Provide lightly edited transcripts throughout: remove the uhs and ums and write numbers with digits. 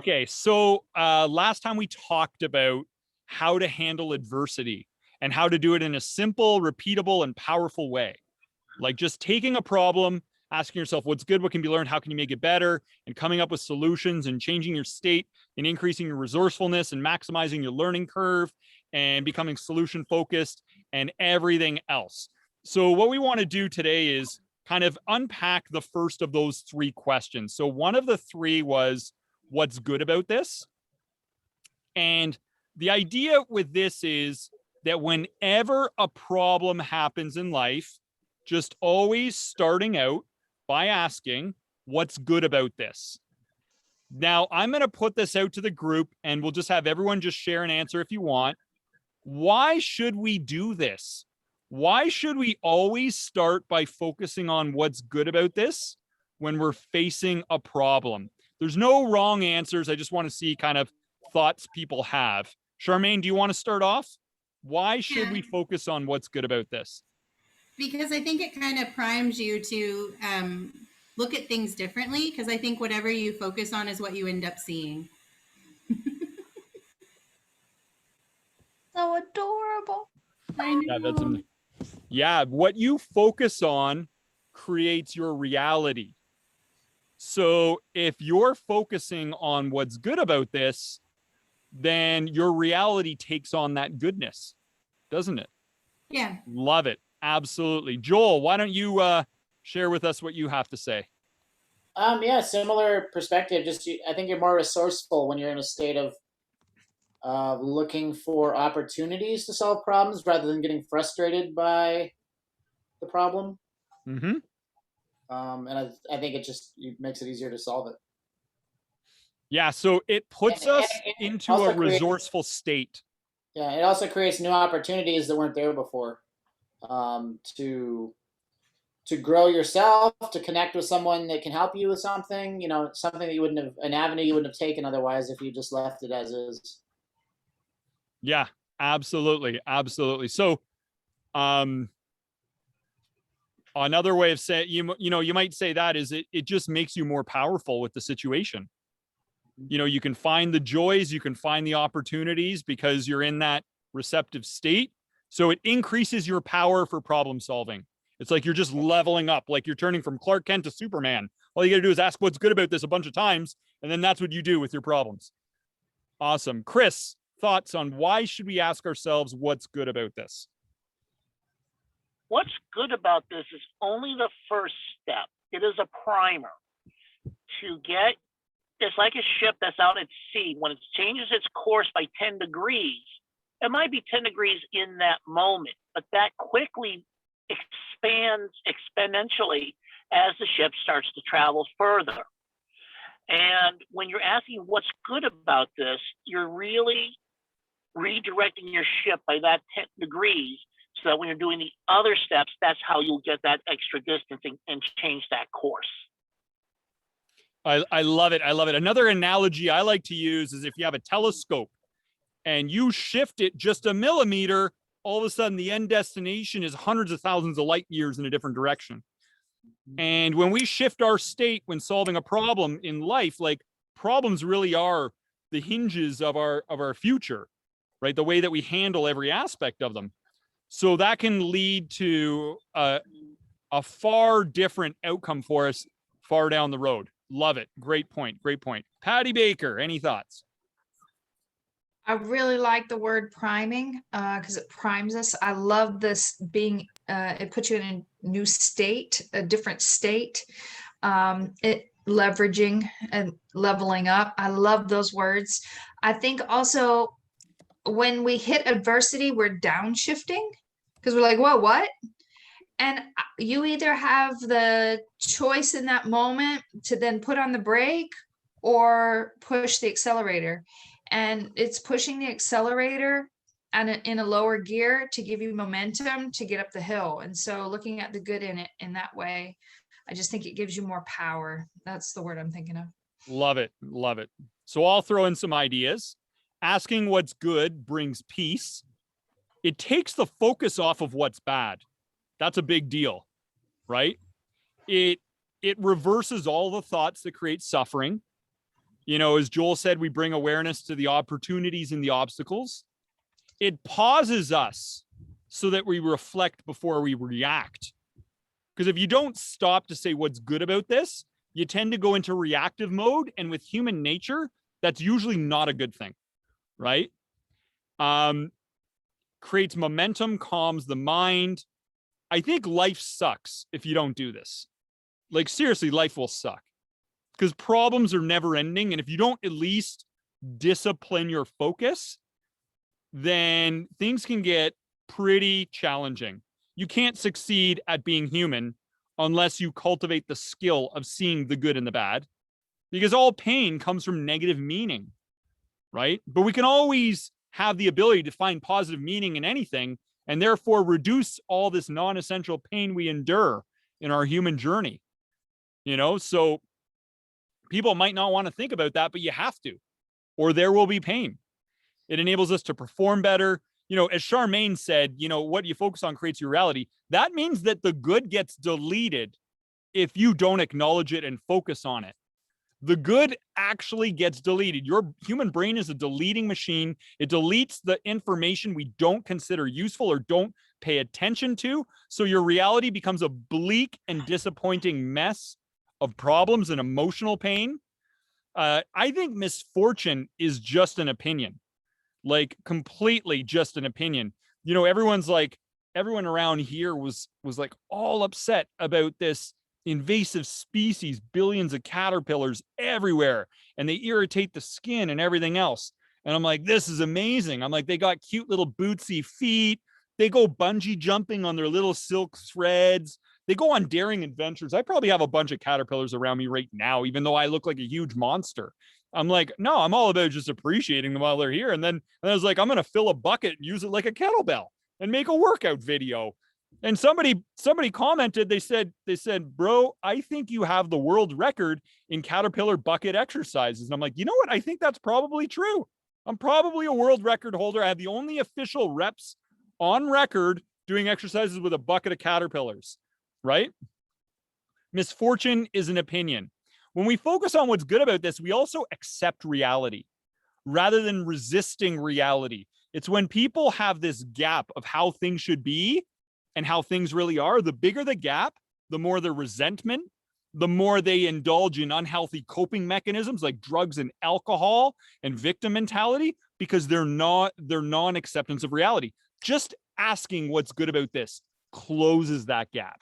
Okay, so last time we talked about how to handle adversity and how to do it in a simple, repeatable, and powerful way. Like just taking a problem, asking yourself what's good, what can be learned, how can you make it better, and coming up with solutions and changing your state and increasing your resourcefulness and maximizing your learning curve and becoming solution focused and everything else. So what we want to do today is kind of unpack the first of those three questions. So one of the three was, what's good about this? And the idea with this is that whenever a problem happens in life, just always starting out by asking, what's good about this? Now, I'm going to put this out to the group and we'll just have everyone just share an answer if you want. Why should we do this? Why should we always start by focusing on what's good about this when we're facing a problem? There's no wrong answers. I just want to see kind of thoughts people have. Charmaine, do you want to start off? Why should we focus on what's good about this? Because I think it kind of primes you to look at things differently, because I think whatever you focus on is what you end up seeing. So adorable. I know. Yeah, what you focus on creates your reality. So if you're focusing on what's good about this, then your reality takes on that goodness, doesn't it? Yeah. Love it. Absolutely. Joel, why don't you share with us what you have to say? Yeah, similar perspective. I think you're more resourceful when you're in a state of looking for opportunities to solve problems rather than getting frustrated by the problem. Mm-hmm. And I think it makes it easier to solve it. Yeah, so it puts us into a resourceful state. Yeah, it also creates new opportunities that weren't there before. To grow yourself, to connect with someone that can help you with something, something that an avenue you wouldn't have taken otherwise if you just left it as is. Yeah, absolutely. Absolutely. So, another way of saying, you might say that is it just makes you more powerful with the situation. You can find the joys, you can find the opportunities because you're in that receptive state. So it increases your power for problem solving. It's like you're just leveling up, like you're turning from Clark Kent to Superman. All you got to do is ask what's good about this a bunch of times, and then that's what you do with your problems. Awesome. Chris, thoughts on why should we ask ourselves what's good about this? What's good about this is only the first step. It is a primer to get. It's like a ship that's out at sea. When it changes its course by 10 degrees, it might be 10 degrees in that moment, but that quickly expands exponentially as the ship starts to travel further. And when you're asking what's good about this, you're really redirecting your ship by that 10 degrees so that when you're doing the other steps, that's how you'll get that extra distance and change that course. I love it. I love it. Another analogy I like to use is if you have a telescope and you shift it just a millimeter, all of a sudden the end destination is hundreds of thousands of light years in a different direction. And when we shift our state when solving a problem in life, like problems really are the hinges of our future, right? The way that we handle every aspect of them. So that can lead to a far different outcome for us far down the road. Love it. Great point. Great point. Patty Baker, any thoughts? I really like the word priming because it primes us. I love this being, it puts you in a new state, a different state. It leveraging and leveling up. I love those words. I think also when we hit adversity, we're downshifting because we're like, whoa, what? And you either have the choice in that moment to then put on the brake or push the accelerator. And it's pushing the accelerator and in a lower gear to give you momentum to get up the hill. And so looking at the good in it in that way, I just think it gives you more power. That's the word I'm thinking of. Love it. Love it. So I'll throw in some ideas. Asking what's good brings peace. It takes the focus off of what's bad. That's a big deal, right? It reverses all the thoughts that create suffering. You know, as Joel said, we bring awareness to the opportunities and the obstacles. It pauses us so that we reflect before we react. Because if you don't stop to say what's good about this, you tend to go into reactive mode. And with human nature, that's usually not a good thing, right? Creates momentum, calms the mind. I think life sucks if you don't do this. Like, seriously, life will suck because problems are never ending. And if you don't at least discipline your focus, then things can get pretty challenging. You can't succeed at being human unless you cultivate the skill of seeing the good and the bad, because all pain comes from negative meaning, right? But we can always have the ability to find positive meaning in anything and therefore reduce all this non-essential pain we endure in our human journey. You know, so people might not want to think about that, but you have to, or there will be pain. It enables us to perform better. You know, as Charmaine said, you know, what you focus on creates your reality. That means that the good gets deleted if you don't acknowledge it and focus on it. The good actually gets deleted. Your human brain is a deleting machine. It deletes the information we don't consider useful or don't pay attention to. So your reality becomes a bleak and disappointing mess of problems and emotional pain. I think misfortune is just an opinion, like completely just an opinion. You know, everyone around here was like all upset about this invasive species, billions of caterpillars everywhere, and they irritate the skin and everything else. And I'm like, this is amazing. I'm like, they got cute little bootsy feet. They go bungee jumping on their little silk threads. They go on daring adventures. I probably have a bunch of caterpillars around me right now, even though I look like a huge monster. I'm like, no, I'm all about just appreciating them while they're here. And then I was like, I'm going to fill a bucket and use it like a kettlebell and make a workout video. And somebody commented, they said, bro, I think you have the world record in caterpillar bucket exercises. And I'm like, you know what? I think that's probably true. I'm probably a world record holder. I have the only official reps on record doing exercises with a bucket of caterpillars, right? Misfortune is an opinion. When we focus on what's good about this, we also accept reality rather than resisting reality. It's when people have this gap of how things should be and how things really are. The bigger the gap, the more the resentment, the more they indulge in unhealthy coping mechanisms like drugs and alcohol and victim mentality, because they're non-acceptance of reality. Just asking what's good about this closes that gap.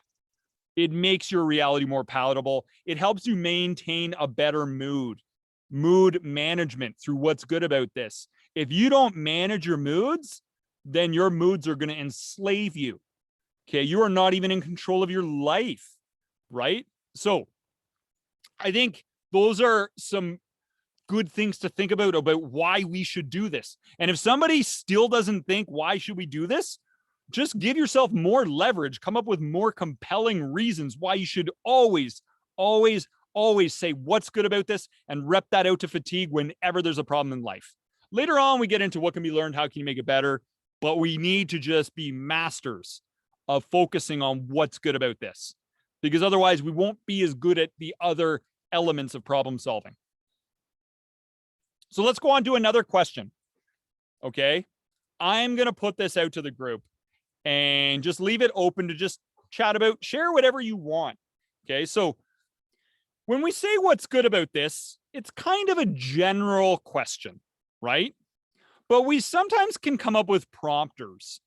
It makes your reality more palatable. It helps you maintain a better mood management through what's good about this. If you don't manage your moods, then your moods are going to enslave you. Okay, you are not even in control of your life, right? So I think those are some good things to think about why we should do this. And if somebody still doesn't think, why should we do this? Just give yourself more leverage, come up with more compelling reasons why you should always, always, always say what's good about this and rep that out to fatigue whenever there's a problem in life. Later on, we get into what can be learned, how can you make it better, but we need to just be masters of focusing on what's good about this, because otherwise we won't be as good at the other elements of problem solving. So let's go on to another question. Okay. I'm going to put this out to the group and just leave it open to just chat about, share whatever you want. Okay. So when we say what's good about this, it's kind of a general question, right? But we sometimes can come up with prompters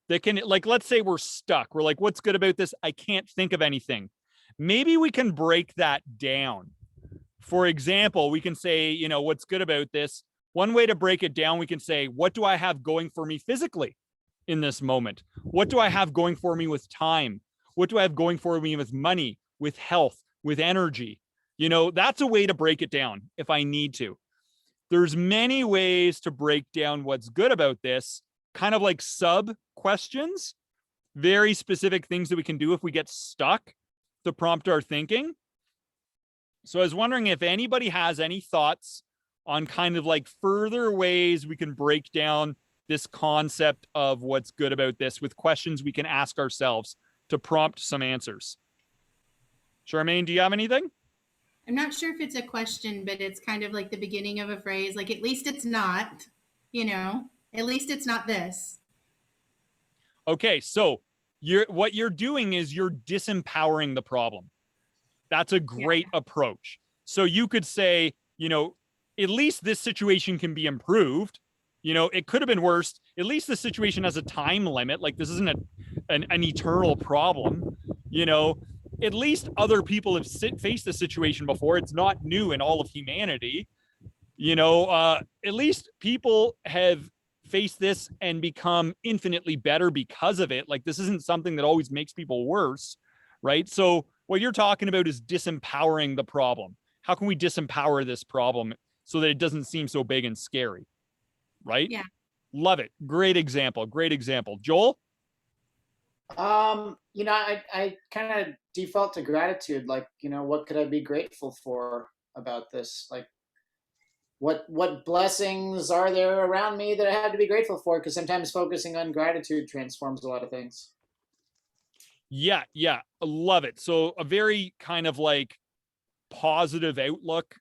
that can, like, let's say we're stuck. We're like, what's good about this? I can't think of anything. Maybe we can break that down. For example, we can say, you know, what's good about this? One way to break it down, we can say, what do I have going for me physically in this moment? What do I have going for me with time? What do I have going for me with money, with health, with energy? You know, that's a way to break it down if I need to. There's many ways to break down what's good about this, kind of like sub questions, very specific things that we can do if we get stuck to prompt our thinking. So I was wondering if anybody has any thoughts on kind of like further ways we can break down this concept of what's good about this with questions we can ask ourselves to prompt some answers. Charmaine, do you have anything? I'm not sure if it's a question, but it's kind of like the beginning of a phrase, like, at least it's not, at least it's not this. Okay, so what you're doing is you're disempowering the problem. That's a great approach. So you could say, at least this situation can be improved. It could have been worse. At least the situation has a time limit. Like, this isn't an eternal problem. At least other people have faced this situation before. It's not new in all of humanity. At least people have faced this and become infinitely better because of it. Like, this isn't something that always makes people worse, right? So what you're talking about is disempowering the problem. How can we disempower this problem so that it doesn't seem so big and scary, right? Yeah. Love it. Great example. Joel? I kind of default to gratitude. Like, what could I be grateful for about this? Like, what blessings are there around me that I have to be grateful for? Because sometimes focusing on gratitude transforms a lot of things. Yeah, I love it. So a very kind of like positive outlook,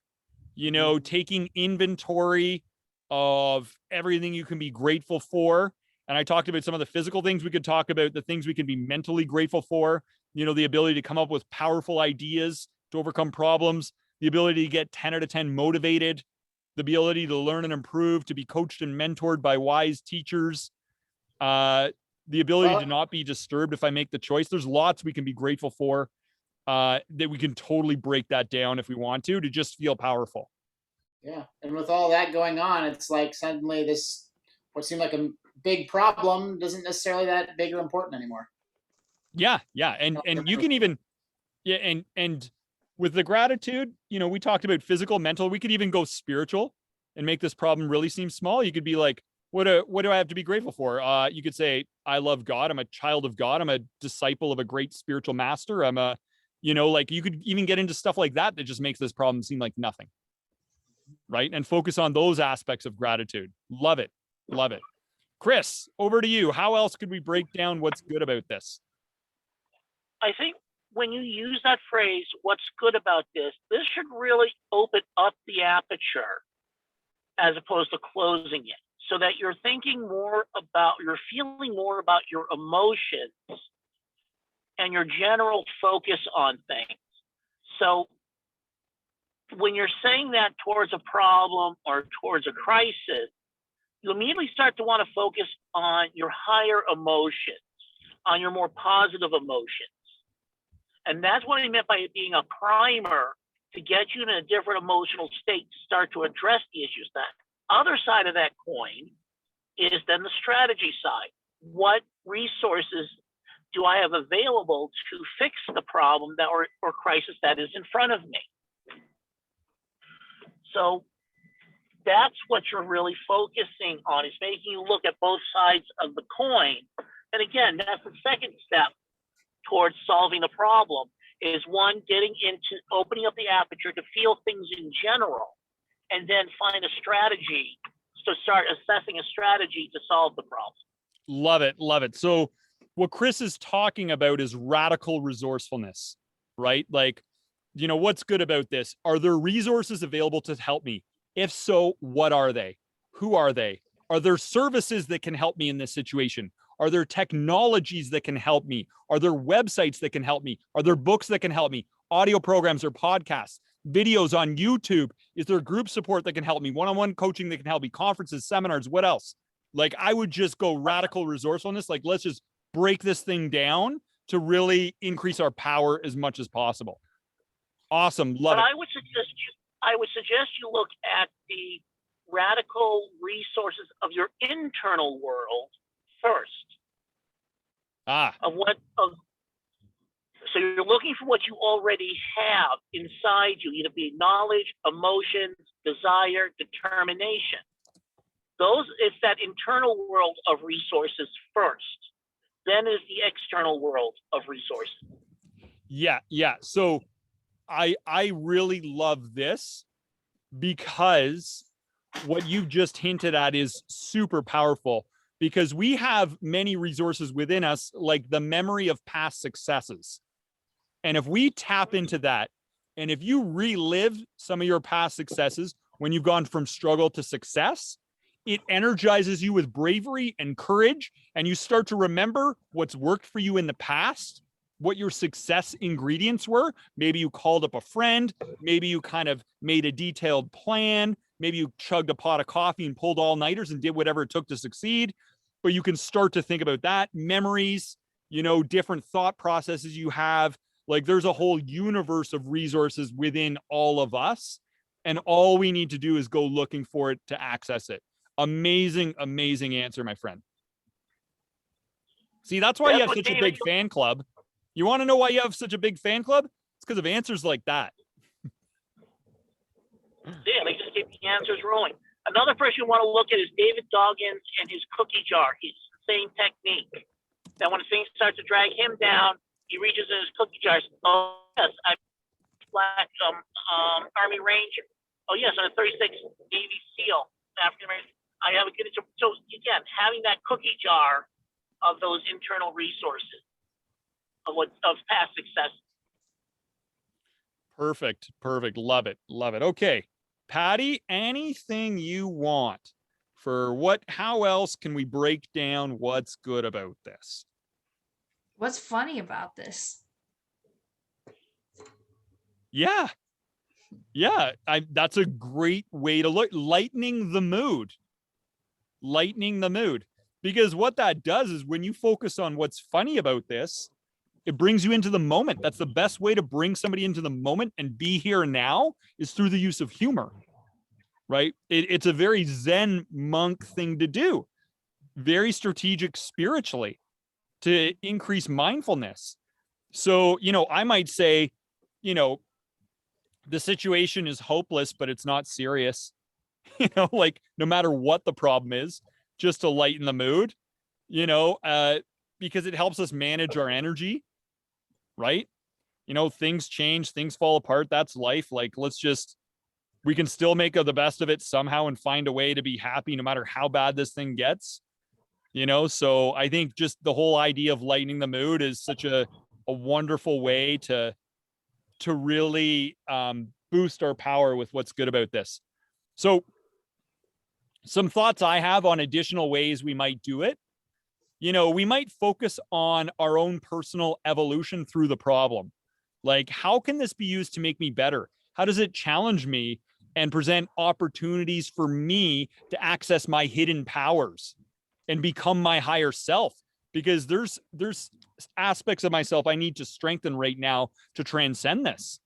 taking inventory of everything you can be grateful for. And I talked about some of the physical things we could talk about, the things we can be mentally grateful for, the ability to come up with powerful ideas to overcome problems, the ability to get 10 out of 10 motivated, the ability to learn and improve, to be coached and mentored by wise teachers, the ability to not be disturbed if I make the choice. There's lots we can be grateful for that we can totally break that down if we want to just feel powerful. Yeah. And with all that going on, it's like suddenly this, what seemed like a big problem isn't necessarily that big or important anymore. Yeah. And you can even, and with the gratitude, we talked about physical, mental, we could even go spiritual and make this problem really seem small. You could be like, what do I have to be grateful for? You could say, I love God. I'm a child of God. I'm a disciple of a great spiritual master. I'm you could even get into stuff like that just makes this problem seem like nothing. Right. And focus on those aspects of gratitude. Love it. Chris, over to you. How else could we break down what's good about this? I think when you use that phrase, what's good about this should really open up the aperture as opposed to closing it, so that you're feeling more about your emotions and your general focus on things. So when you're saying that towards a problem or towards a crisis, you immediately start to want to focus on your higher emotions, on your more positive emotions. And that's what I meant by it being a primer to get you in a different emotional state to start to address the issues. That other side of that coin is then the strategy side. What resources do I have available to fix the problem or crisis that is in front of me? So that's what you're really focusing on, is making you look at both sides of the coin. And again, that's the second step towards solving the problem, is one, getting into opening up the aperture to feel things in general, and then find a strategy to start assessing a strategy to solve the problem. Love it. So what Chris is talking about is radical resourcefulness, right? Like, what's good about this? Are there resources available to help me? If so, what are they? Who are they? Are there services that can help me in this situation? Are there technologies that can help me? Are there websites that can help me? Are there books that can help me? Audio programs or podcasts, videos on YouTube? Is there group support that can help me? One-on-one coaching that can help me? Conferences, seminars, what else? Like, I would just go radical resourcefulness. Like, let's just break this thing down to really increase our power as much as possible. Awesome. Love it. I would suggest you look at the radical resources of your internal world first. So you're looking for what you already have inside you, either be knowledge, emotions, desire, determination. It's that internal world of resources first. Then is the external world of resources. Yeah. So I really love this, because what you've just hinted at is super powerful, because we have many resources within us, like the memory of past successes. And if we tap into that, And if you relive some of your past successes when you've gone from struggle to success, it energizes you with bravery and courage. And you start to remember what's worked for you in the past, what your success ingredients were. Maybe you called up a friend. Maybe you kind of made a detailed plan. Maybe you chugged a pot of coffee and pulled all-nighters and did whatever it took to succeed. But you can start to think about that. Memories, different thought processes you have. Like there's a whole universe of resources within all of us. And all we need to do is go looking for it to access it. Amazing, amazing answer, my friend. See, that's why you have such a big fan club. You want to know why you have such a big fan club? It's because of answers like that. Yeah, they just keep the answers rolling. Another person you want to look at is David Goggins and his cookie jar. He's the same technique. That when things start to drag him down, he reaches in his cookie jar. Oh yes, I'm Black Army Ranger. Oh yes, I'm a 36 Navy SEAL, African American. I have a good. So again, having that cookie jar of those internal resources of past success. Perfect. Love it. Okay, Patty, anything you want for how else can we break down what's good about this? What's funny about this? Yeah. That's a great way to look. Lightening the mood. Because what that does is when you focus on what's funny about this, it brings you into the moment. That's the best way to bring somebody into the moment and be here now is through the use of humor, right? It's a very Zen monk thing to do, very strategic spiritually to increase mindfulness. So, I might say, the situation is hopeless, but it's not serious, like no matter what the problem is, just to lighten the mood, because it helps us manage our energy. Right? Things change, things fall apart. That's life. Like, we can still make the best of it somehow and find a way to be happy no matter how bad this thing gets. So I think just the whole idea of lightening the mood is such a wonderful way to really boost our power with what's good about this. So some thoughts I have on additional ways we might do it. We might focus on our own personal evolution through the problem. Like, how can this be used to make me better? How does it challenge me and present opportunities for me to access my hidden powers and become my higher self? Because there's aspects of myself I need to strengthen right now to transcend this.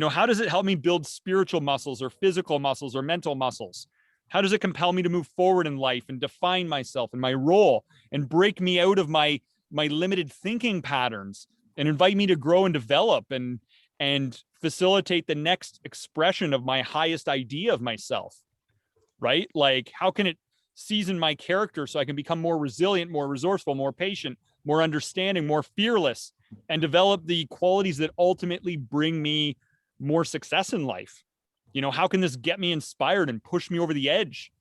How does it help me build spiritual muscles or physical muscles or mental muscles? How does it compel me to move forward in life and define myself and my role and break me out of my limited thinking patterns and invite me to grow and develop and facilitate the next expression of my highest idea of myself, right? Like, how can it season my character so I can become more resilient, more resourceful, more patient, more understanding, more fearless, and develop the qualities that ultimately bring me more success in life? How can this get me inspired and push me over the edge?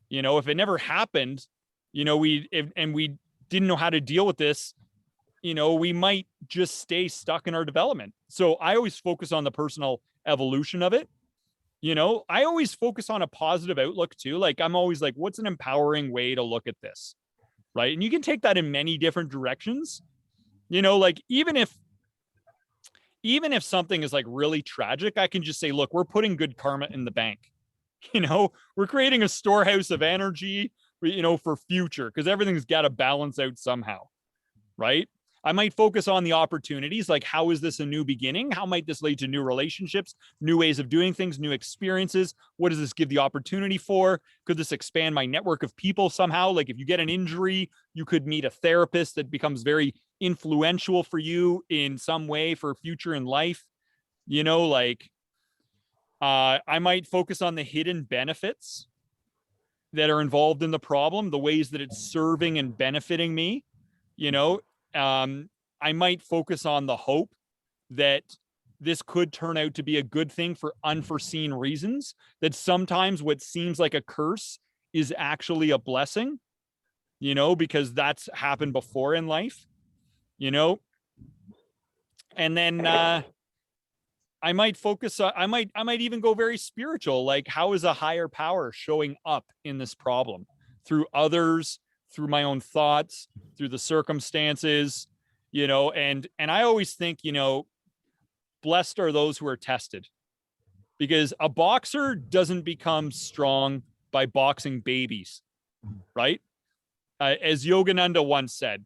If it never happened, we didn't know how to deal with this, we might just stay stuck in our development. So I always focus on the personal evolution of it. I always focus on a positive outlook too. Like, I'm always like, what's an empowering way to look at this? Right. And you can take that in many different directions. Like, even if something is like really tragic, I can just say, look, we're putting good karma in the bank. We're creating a storehouse of energy, for future, because everything's got to balance out somehow. Right. I might focus on the opportunities, like, how is this a new beginning? How might this lead to new relationships, new ways of doing things, new experiences? What does this give the opportunity for? Could this expand my network of people somehow? Like, if you get an injury, you could meet a therapist that becomes very influential for you in some way for future in life. I might focus on the hidden benefits that are involved in the problem, the ways that it's serving and benefiting me. I might focus on the hope that this could turn out to be a good thing for unforeseen reasons, that sometimes what seems like a curse is actually a blessing, because that's happened before in life, and then I might focus on, I might even go very spiritual. Like, how is a higher power showing up in this problem through others, through my own thoughts, through the circumstances, you know, and I always think, you know, blessed are those who are tested, because a boxer doesn't become strong by boxing babies, right? As Yogananda once said,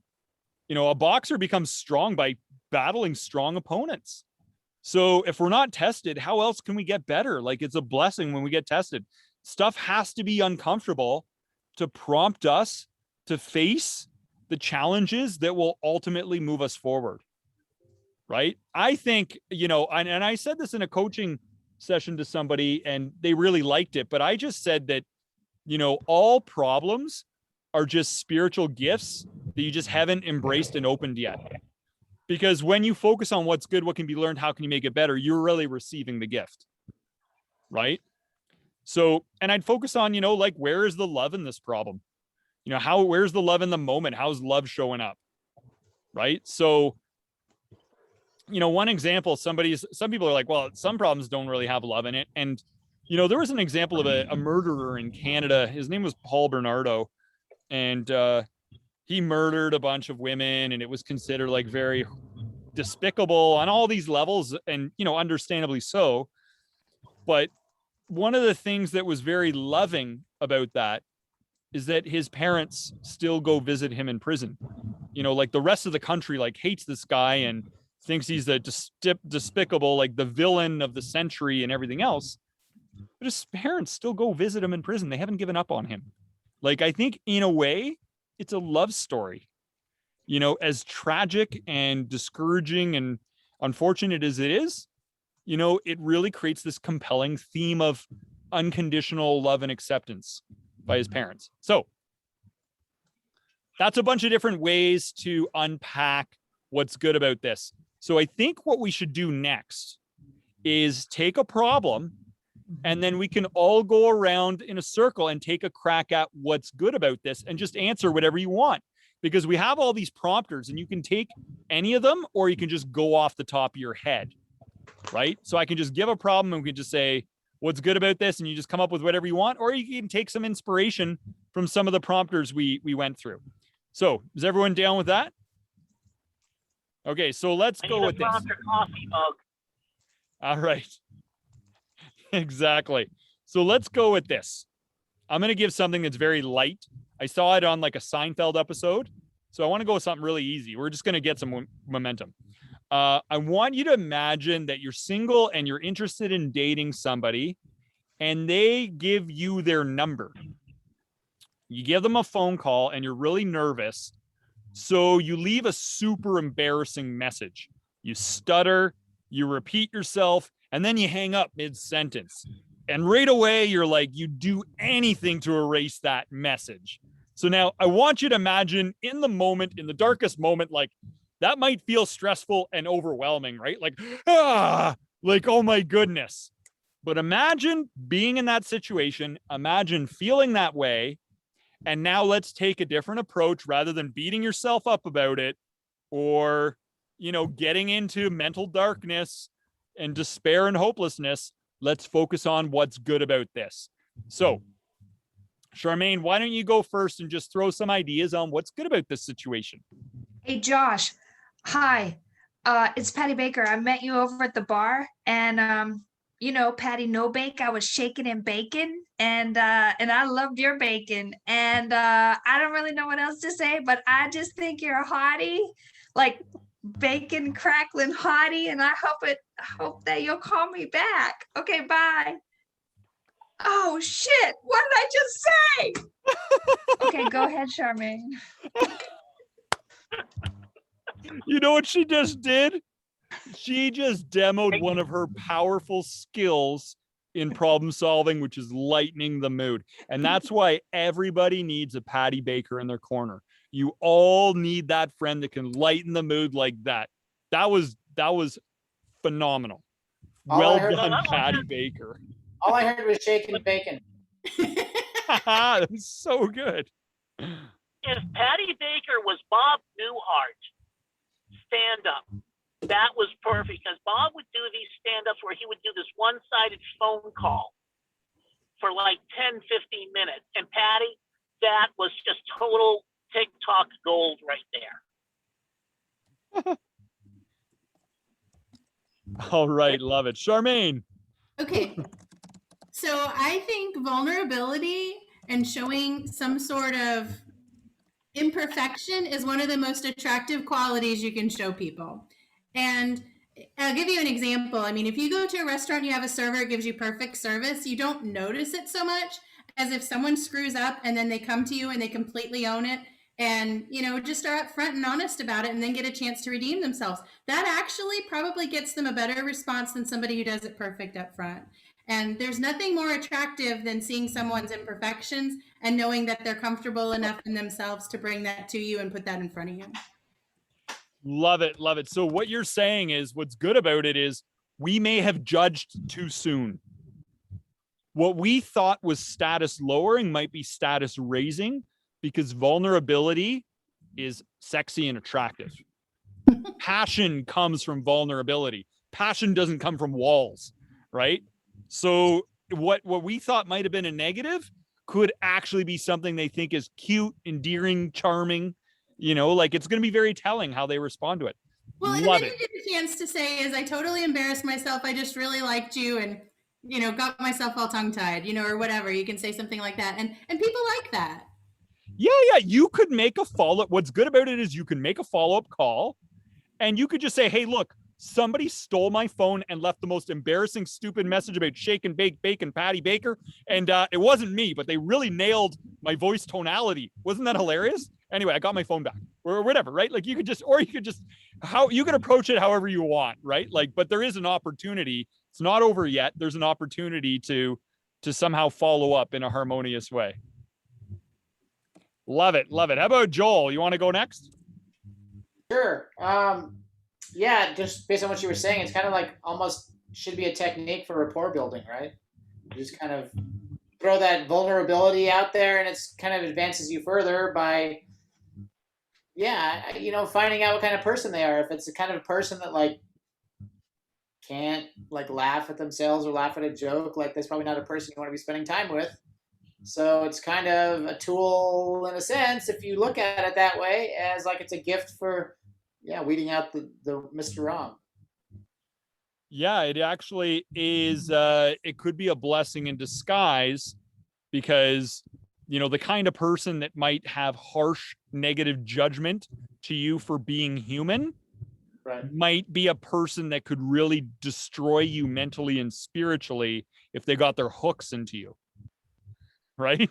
you know, a boxer becomes strong by battling strong opponents. So if we're not tested, how else can we get better? Like, it's a blessing when we get tested. Stuff has to be uncomfortable to prompt us to face the challenges that will ultimately move us forward. Right? I think, you know, and I said this in a coaching session to somebody and they really liked it, but I just said that, you know, all problems are just spiritual gifts that you just haven't embraced and opened yet. Because when you focus on what's good, what can be learned, how can you make it better, you're really receiving the gift, right? So, and I'd focus on, you know, like, where is the love in this problem? You know, where's the love in the moment? How's love showing up, right? So, you know, one example, some people are like, well, some problems don't really have love in it. And, you know, there was an example of a murderer in Canada. His name was Paul Bernardo. And, he murdered a bunch of women, and it was considered like very despicable on all these levels, and, you know, understandably so. But one of the things that was very loving about that is that his parents still go visit him in prison. You know, like, the rest of the country like hates this guy and thinks he's a despicable, like the villain of the century and everything else. But his parents still go visit him in prison. They haven't given up on him. Like, I think in a way, it's a love story, you know, as tragic and discouraging and unfortunate as it is, you know, it really creates this compelling theme of unconditional love and acceptance by his parents. So that's a bunch of different ways to unpack what's good about this. So I think what we should do next is take a problem, and then we can all go around in a circle and take a crack at what's good about this and just answer whatever you want, because we have all these prompters and you can take any of them, or you can just go off the top of your head, right? So I can just give a problem and we can just say, what's good about this? And you just come up with whatever you want, or you can take some inspiration from some of the prompters we went through. So is everyone down with that? Okay, so let's go with this. Coffee mug. All right. Exactly. So let's go with this. I'm going to give something that's very light. I saw it on like a Seinfeld episode. So I want to go with something really easy. We're just going to get some momentum. I want you to imagine that you're single and you're interested in dating somebody, and they give you their number. You give them a phone call and you're really nervous. So you leave a super embarrassing message. You stutter, you repeat yourself, and then you hang up mid-sentence. And right away, you're like, you do anything to erase that message. So now I want you to imagine in the moment, in the darkest moment, like, that might feel stressful and overwhelming, right? Like, like, oh my goodness. But imagine being in that situation. Imagine feeling that way. And now let's take a different approach. Rather than beating yourself up about it, or, you know, getting into mental darkness and despair and hopelessness, let's focus on what's good about this. So, Charmaine, why don't you go first and just throw some ideas on what's good about this situation? Hey, Josh. Hi, it's Patty Baker. I met you over at the bar, and you know, Patty No Bake. I was shaking and baking, and I loved your bacon. And I don't really know what else to say, but I just think you're a hottie, like bacon crackling hottie. And I hope that you'll call me back. Okay, bye. Oh shit! What did I just say? Okay, go ahead, Charmaine. You know what she just did? She just demoed one of her powerful skills in problem solving, which is lightening the mood. And that's why everybody needs a Patty Baker in their corner. You all need that friend that can lighten the mood like that. That was phenomenal. Well done, Patty Baker. All I heard was shaking and bacon. That's so good. If Patty Baker was Bob Newhart, stand up. That was perfect because Bob would do these stand-ups where he would do this one-sided phone call for like 10, 15 minutes. And Patty, that was just total TikTok gold right there. All right, love it. Charmaine. Okay. So I think vulnerability and showing some sort of imperfection is one of the most attractive qualities you can show people. And I'll give you an example. I mean, if you go to a restaurant, you have a server, it gives you perfect service, you don't notice it so much as if someone screws up and then they come to you and they completely own it and, you know, just are upfront and honest about it and then get a chance to redeem themselves. That actually probably gets them a better response than somebody who does it perfect up front. And there's nothing more attractive than seeing someone's imperfections and knowing that they're comfortable enough in themselves to bring that to you and put that in front of you. Love it. Love it. So what you're saying is what's good about it is we may have judged too soon. What we thought was status lowering might be status raising because vulnerability is sexy and attractive. Passion comes from vulnerability. Passion doesn't come from walls, right? So what we thought might have been a negative could actually be something they think is cute, endearing, charming. You know, like it's going to be very telling how they respond to it. Well, and Love then it. you get a chance to say is I totally embarrassed myself. I just really liked you and, you know, got myself all tongue tied, you know, or whatever. You can say something like that. And people like that. Yeah. You could make a follow-up. What's good about it is you can make a follow-up call and you could just say, hey, look, somebody stole my phone and left the most embarrassing, stupid message about shake and bake bacon Patty Baker. And it wasn't me, but they really nailed my voice tonality. Wasn't that hilarious? Anyway, I got my phone back or whatever, right? Like you could just how you can approach it however you want, right? Like, but there is an opportunity. It's not over yet. There's an opportunity to somehow follow up in a harmonious way. Love it. Love it. How about Joel? You want to go next? Sure. Yeah, just based on what you were saying, it's kind of like almost should be a technique for rapport building, right? You just kind of throw that vulnerability out there and it's kind of advances you further by, yeah, you know, finding out what kind of person they are. If it's the kind of person that like can't like laugh at themselves or laugh at a joke, like that's probably not a person you want to be spending time with. So it's kind of a tool in a sense, if you look at it that way, as like it's a gift for, yeah, weeding out the Mr. Wrong. Yeah, it actually is. It could be a blessing in disguise because, you know, the kind of person that might have harsh negative judgment to you for being human Right. might be a person that could really destroy you mentally and spiritually if they got their hooks into you. Right?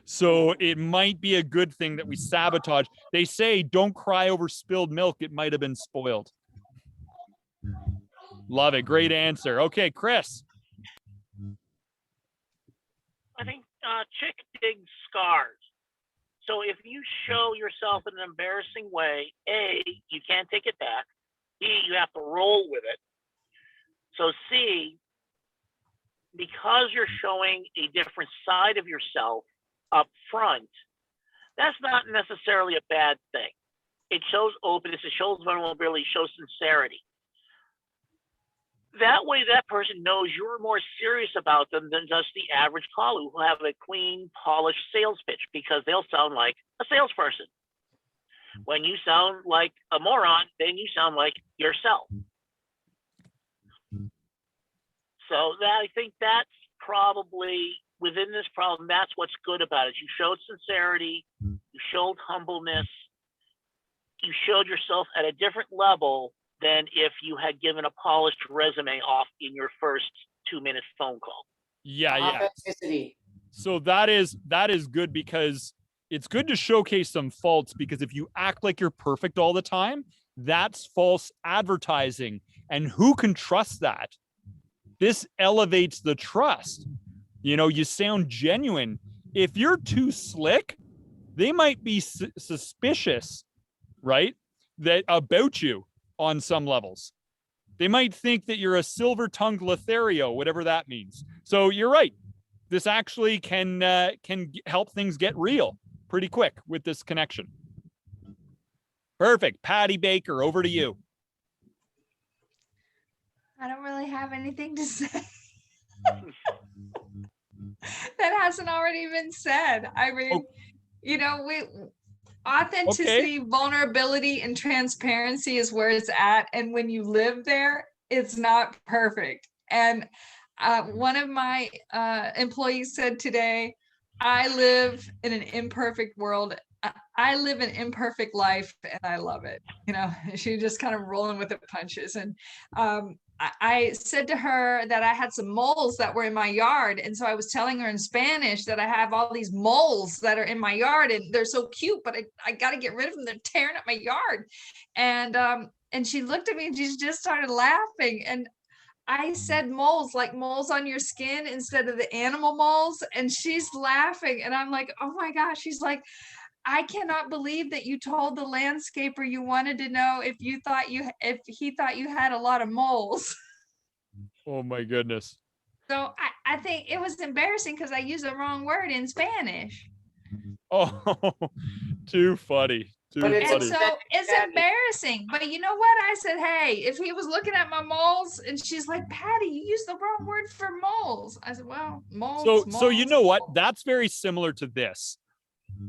So it might be a good thing that we sabotage. They say, don't cry over spilled milk. It might have been spoiled. Love it. Great answer. Okay, Chris. I think chick digs scars. So if you show yourself in an embarrassing way, A, you can't take it back. B, you have to roll with it. So C, because you're showing a different side of yourself up front, that's not necessarily a bad thing. It shows openness, it shows vulnerability, it shows sincerity. That way that person knows you're more serious about them than just the average caller who have a clean, polished sales pitch because they'll sound like a salesperson. When you sound like a moron, then you sound like yourself. So that, I think that's probably within this problem, that's what's good about it. You showed sincerity, you showed humbleness, you showed yourself at a different level than if you had given a polished resume off in your first 2-minute phone call. Yeah. Authenticity. So that is good because it's good to showcase some faults because if you act like you're perfect all the time, that's false advertising. And who can trust that? This elevates the trust. You know, you sound genuine. If you're too slick, they might be suspicious, right? That about you on some levels. They might think that you're a silver-tongued Lothario, whatever that means. So you're right. This actually can help things get real pretty quick with this connection. Perfect. Patty Baker, over to you. I don't really have anything to say that hasn't already been said. I mean, you know, authenticity, vulnerability, and transparency is where it's at. And when you live there, it's not perfect. And one of my employees said today, I live in an imperfect world. I live an imperfect life and I love it. You know, she just kind of rolling with the punches. And I said to her that I had some moles that were in my yard. And so I was telling her in Spanish that I have all these moles that are in my yard and they're so cute, but I got to get rid of them. They're tearing up my yard. And she looked at me and she just started laughing. And I said moles, like moles on your skin instead of the animal moles. And she's laughing. And I'm like, oh my gosh. She's like, I cannot believe that you told the landscaper you wanted to know if he thought you had a lot of moles. Oh my goodness. So I think it was embarrassing because I used the wrong word in Spanish. Oh, too funny. Too But it's And funny. so it's embarrassing. But you know what? I said, hey, if he was looking at my moles, and she's like, Patty, you used the wrong word for moles. I said, well, moles. So you moles, know what? moles. That's very similar to this.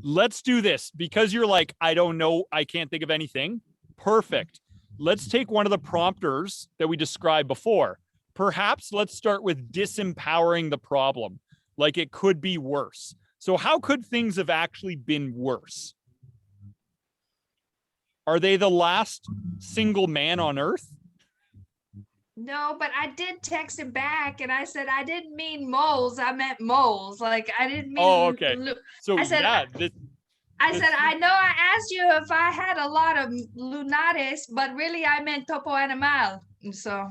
Let's do this because you're like, I don't know, I can't think of anything. Perfect. Let's take one of the prompters that we described before. Perhaps let's start with disempowering the problem. Like it could be worse. So how could things have actually been worse? Are they the last single man on earth? No, but I did text him back and I said, I didn't mean moles. I meant moles. Like I didn't mean. Oh, okay. So I said, yeah, I said, I know I asked you if I had a lot of lunares, but really I meant topo animal. And so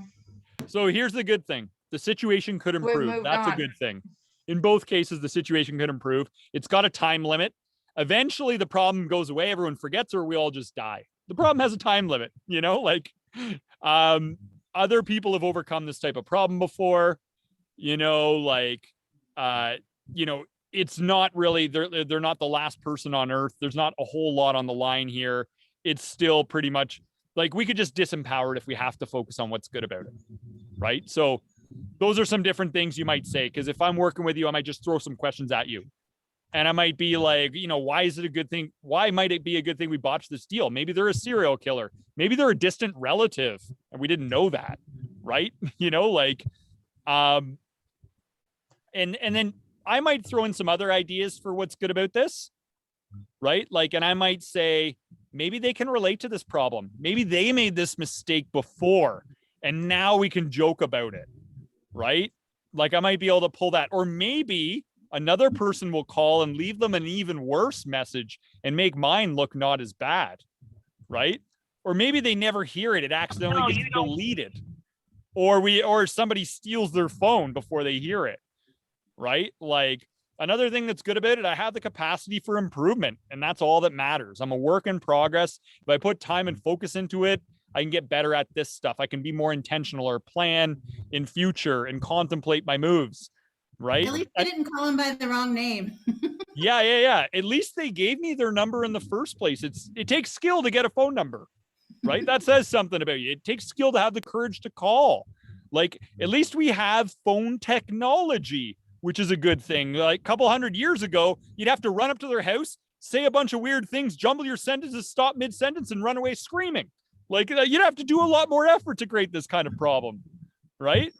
here's the good thing. The situation could We improve. moved That's a on. good thing. In both cases, the situation could improve. It's got a time limit. Eventually the problem goes away. Everyone forgets or we all just die. The problem has a time limit, you know, like, other people have overcome this type of problem before, you know, like, you know, it's not really, they're not the last person on earth. There's not a whole lot on the line here. It's still pretty much like we could just disempower it if we have to focus on what's good about it. Right. So those are some different things you might say. Cause if I'm working with you, I might just throw some questions at you. And I might be like, you know, why is it a good thing? Why might it be a good thing we botched this deal? Maybe they're a serial killer. Maybe they're a distant relative and we didn't know that. Right. You know, like, and then I might throw in some other ideas for what's good about this. Right. Like, and I might say, maybe they can relate to this problem. Maybe they made this mistake before and now we can joke about it. Right. Like I might be able to pull that, or maybe another person will call and leave them an even worse message and make mine look not as bad. Right. Or maybe they never hear it. It accidentally gets deleted. Or somebody steals their phone before they hear it. Right. Like another thing that's good about it, I have the capacity for improvement and that's all that matters. I'm a work in progress. If I put time and focus into it, I can get better at this stuff. I can be more intentional or plan in future and contemplate my moves. Right. At least I didn't call him by the wrong name. Yeah. At least they gave me their number in the first place. It takes skill to get a phone number, right? That says something about you. It takes skill to have the courage to call. Like, at least we have phone technology, which is a good thing. Like a couple 100 years ago, you'd have to run up to their house, say a bunch of weird things, jumble your sentences, stop mid-sentence, and run away screaming. Like, you'd have to do a lot more effort to create this kind of problem, right?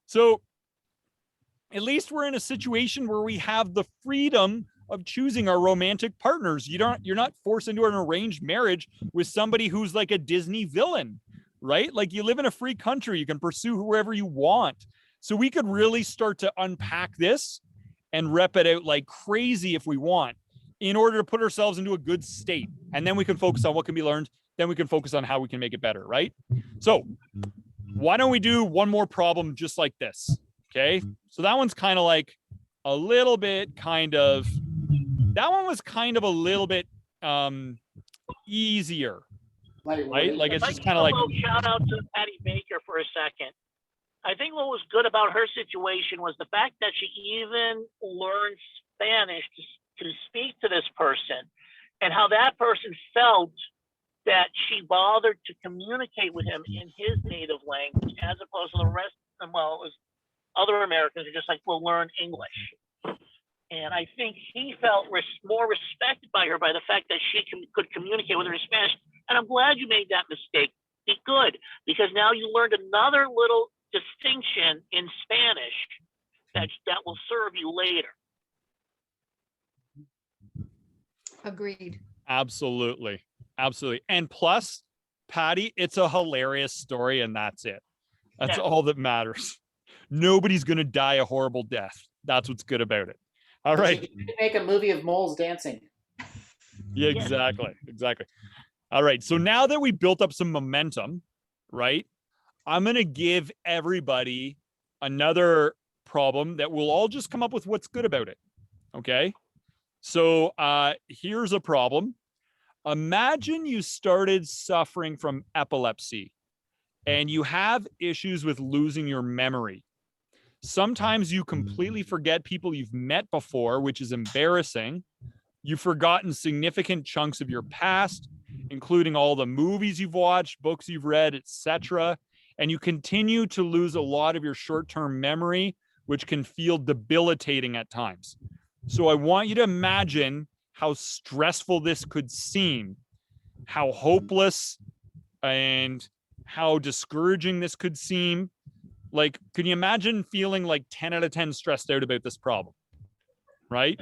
So at least we're in a situation where we have the freedom of choosing our romantic partners. You're not forced into an arranged marriage with somebody who's like a Disney villain, right? Like you live in a free country. You can pursue whoever you want. So we could really start to unpack this and rep it out like crazy if we want in order to put ourselves into a good state. And then we can focus on what can be learned. Then we can focus on how we can make it better, right? So why don't we do one more problem just like this? Okay. So that one's kind of like a little bit that one was kind of a little bit easier, right? Like it's just kind of like shout out to Patty Baker for a second. I think what was good about her situation was the fact that she even learned Spanish to speak to this person and how that person felt that she bothered to communicate with him in his native language, as opposed to the rest. Well, it was other Americans are just like, we'll learn English. And I think he felt more respected by her by the fact that she could communicate with her in Spanish. And I'm glad you made that mistake. Be good, because now you learned another little distinction in Spanish that will serve you later. Agreed. Absolutely. Absolutely. And plus, Patty, it's a hilarious story, and that's it. That's Yeah. all that matters. Nobody's going to die a horrible death. That's what's good about it. All right. You could make a movie of moles dancing. Yeah, exactly. Exactly. All right. So now that we built up some momentum, right, I'm going to give everybody another problem that we'll all just come up with what's good about it. Okay. So here's a problem. Imagine you started suffering from epilepsy and you have issues with losing your memory. Sometimes you completely forget people you've met before, which is embarrassing. You've forgotten significant chunks of your past, including all the movies you've watched, books you've read, etc. And you continue to lose a lot of your short-term memory, which can feel debilitating at times. So I want you to imagine how stressful this could seem, how hopeless and how discouraging this could seem. Like, can you imagine feeling like 10 out of 10 stressed out about this problem? Right?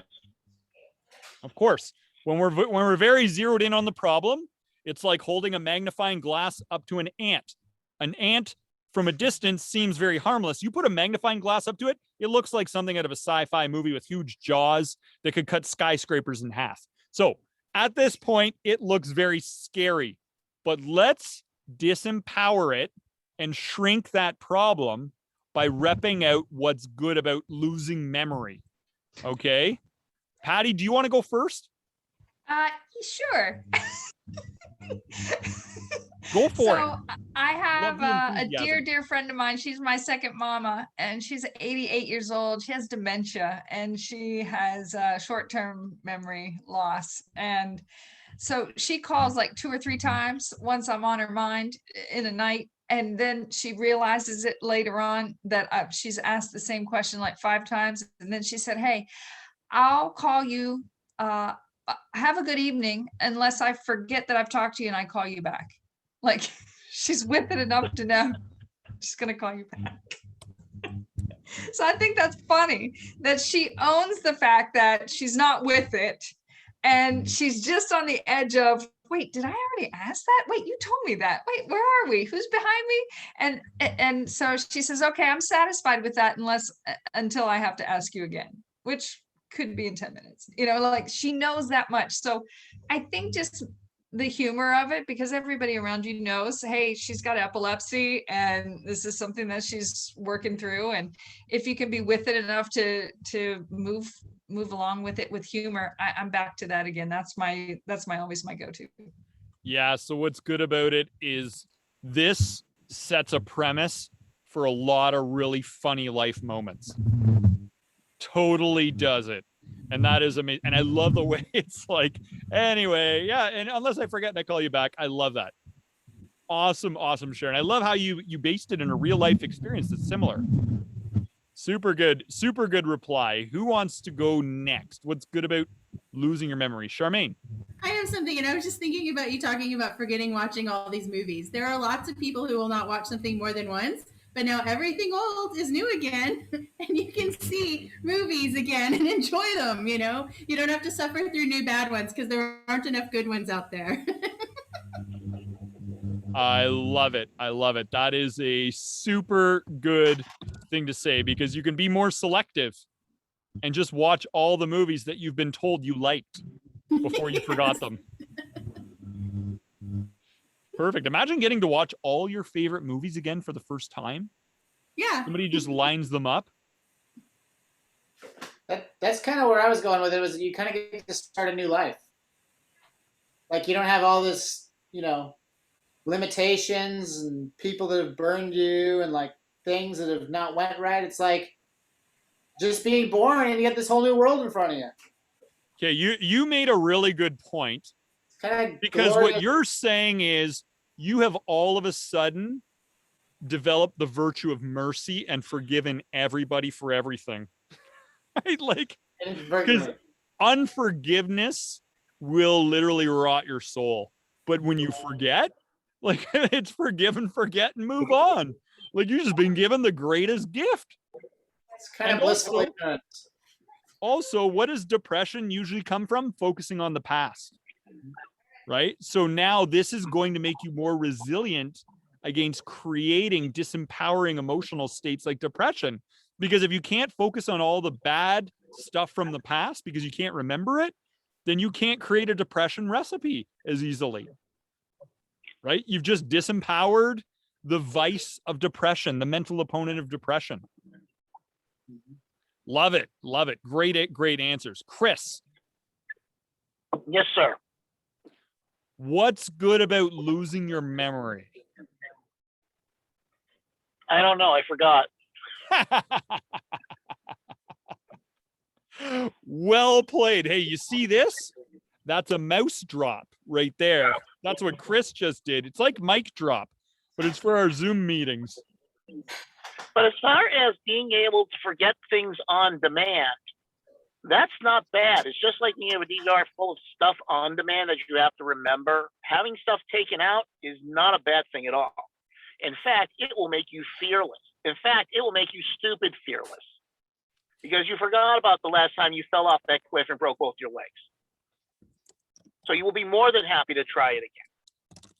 Of course, when we're very zeroed in on the problem, it's like holding a magnifying glass up to an ant. An ant from a distance seems very harmless. You put a magnifying glass up to it, it looks like something out of a sci-fi movie with huge jaws that could cut skyscrapers in half. So at this point, it looks very scary, but let's disempower it and shrink that problem by repping out what's good about losing memory. Okay. Patty, do you want to go first? Sure. Go for it. So I have the a enthusiasm. dear friend of mine. She's my second mama, and she's 88 years old. She has dementia, and she has short-term memory loss. And so she calls like 2 or 3 times once I'm on her mind in a night. And then she realizes it later on that she's asked the same question like 5 times. And then she said, hey, I'll call you. Have a good evening, unless I forget that I've talked to you and I call you back. Like, she's with it enough to know she's going to call you back. So I think that's funny that she owns the fact that she's not with it. And she's just on the edge of, wait, did I already ask that? Wait, you told me that. Wait, where are we? Who's behind me? And so she says, okay, I'm satisfied with that until I have to ask you again, which could be in 10 minutes. Like, she knows that much. So I think just the humor of it, because everybody around you knows, hey, she's got epilepsy and this is something that she's working through. And if you can be with it enough to move along with it with humor, I'm back to that again. That's always my go-to. Yeah. So what's good about it is this sets a premise for a lot of really funny life moments. Totally does it. And that is amazing. And I love the way it's like, anyway, yeah. And unless I forget and I call you back, I love that. Awesome, Sharon. I love how you based it in a real life experience that's similar. Super good reply. Who wants to go next? What's good about losing your memory? Charmaine. I have something, and I was just thinking about you talking about forgetting watching all these movies. There are lots of people who will not watch something more than once, but now everything old is new again, and you can see movies again and enjoy them. You don't have to suffer through new bad ones because there aren't enough good ones out there. I love it. That is a super good thing to say, because you can be more selective and just watch all the movies that you've been told you liked before you forgot them. Perfect. Imagine getting to watch all your favorite movies again for the first time. Yeah. Somebody just lines them up. That's kind of where I was going with it. Was you kind of get to start a new life. Like, you don't have all this, limitations and people that have burned you and like things that have not went right. It's like just being born and you get this whole new world in front of you. Okay, you made a really good point. It's kind of Because what you're saying is you have all of a sudden developed the virtue of mercy and forgiven everybody for everything. Right? Like, because unforgiveness will literally rot your soul. But when you forget, like, it's forgive and forget and move on. Like, you've just been given the greatest gift. It's kind And of blissful also- ignorance. Also, what does depression usually come from? Focusing on the past. Right? So now this is going to make you more resilient against creating disempowering emotional states like depression. Because if you can't focus on all the bad stuff from the past because you can't remember it, then you can't create a depression recipe as easily. Right? You've just disempowered the vice of depression, the mental opponent of depression. Love it. Love it. Great answers. Chris, Yes, sir. what's good about losing your memory? I don't know. I forgot. Well played. Hey, you see this? That's a mouse drop right there. That's what Chris just did. It's like mic drop, but it's for our Zoom meetings. But as far as being able to forget things on demand, that's not bad. It's just like being able to DVR full of stuff on demand that you have to remember. Having stuff taken out is not a bad thing at all. In fact, it will make you fearless. In fact, it will make you stupid fearless because you forgot about the last time you fell off that cliff and broke both your legs. So you will be more than happy to try it again.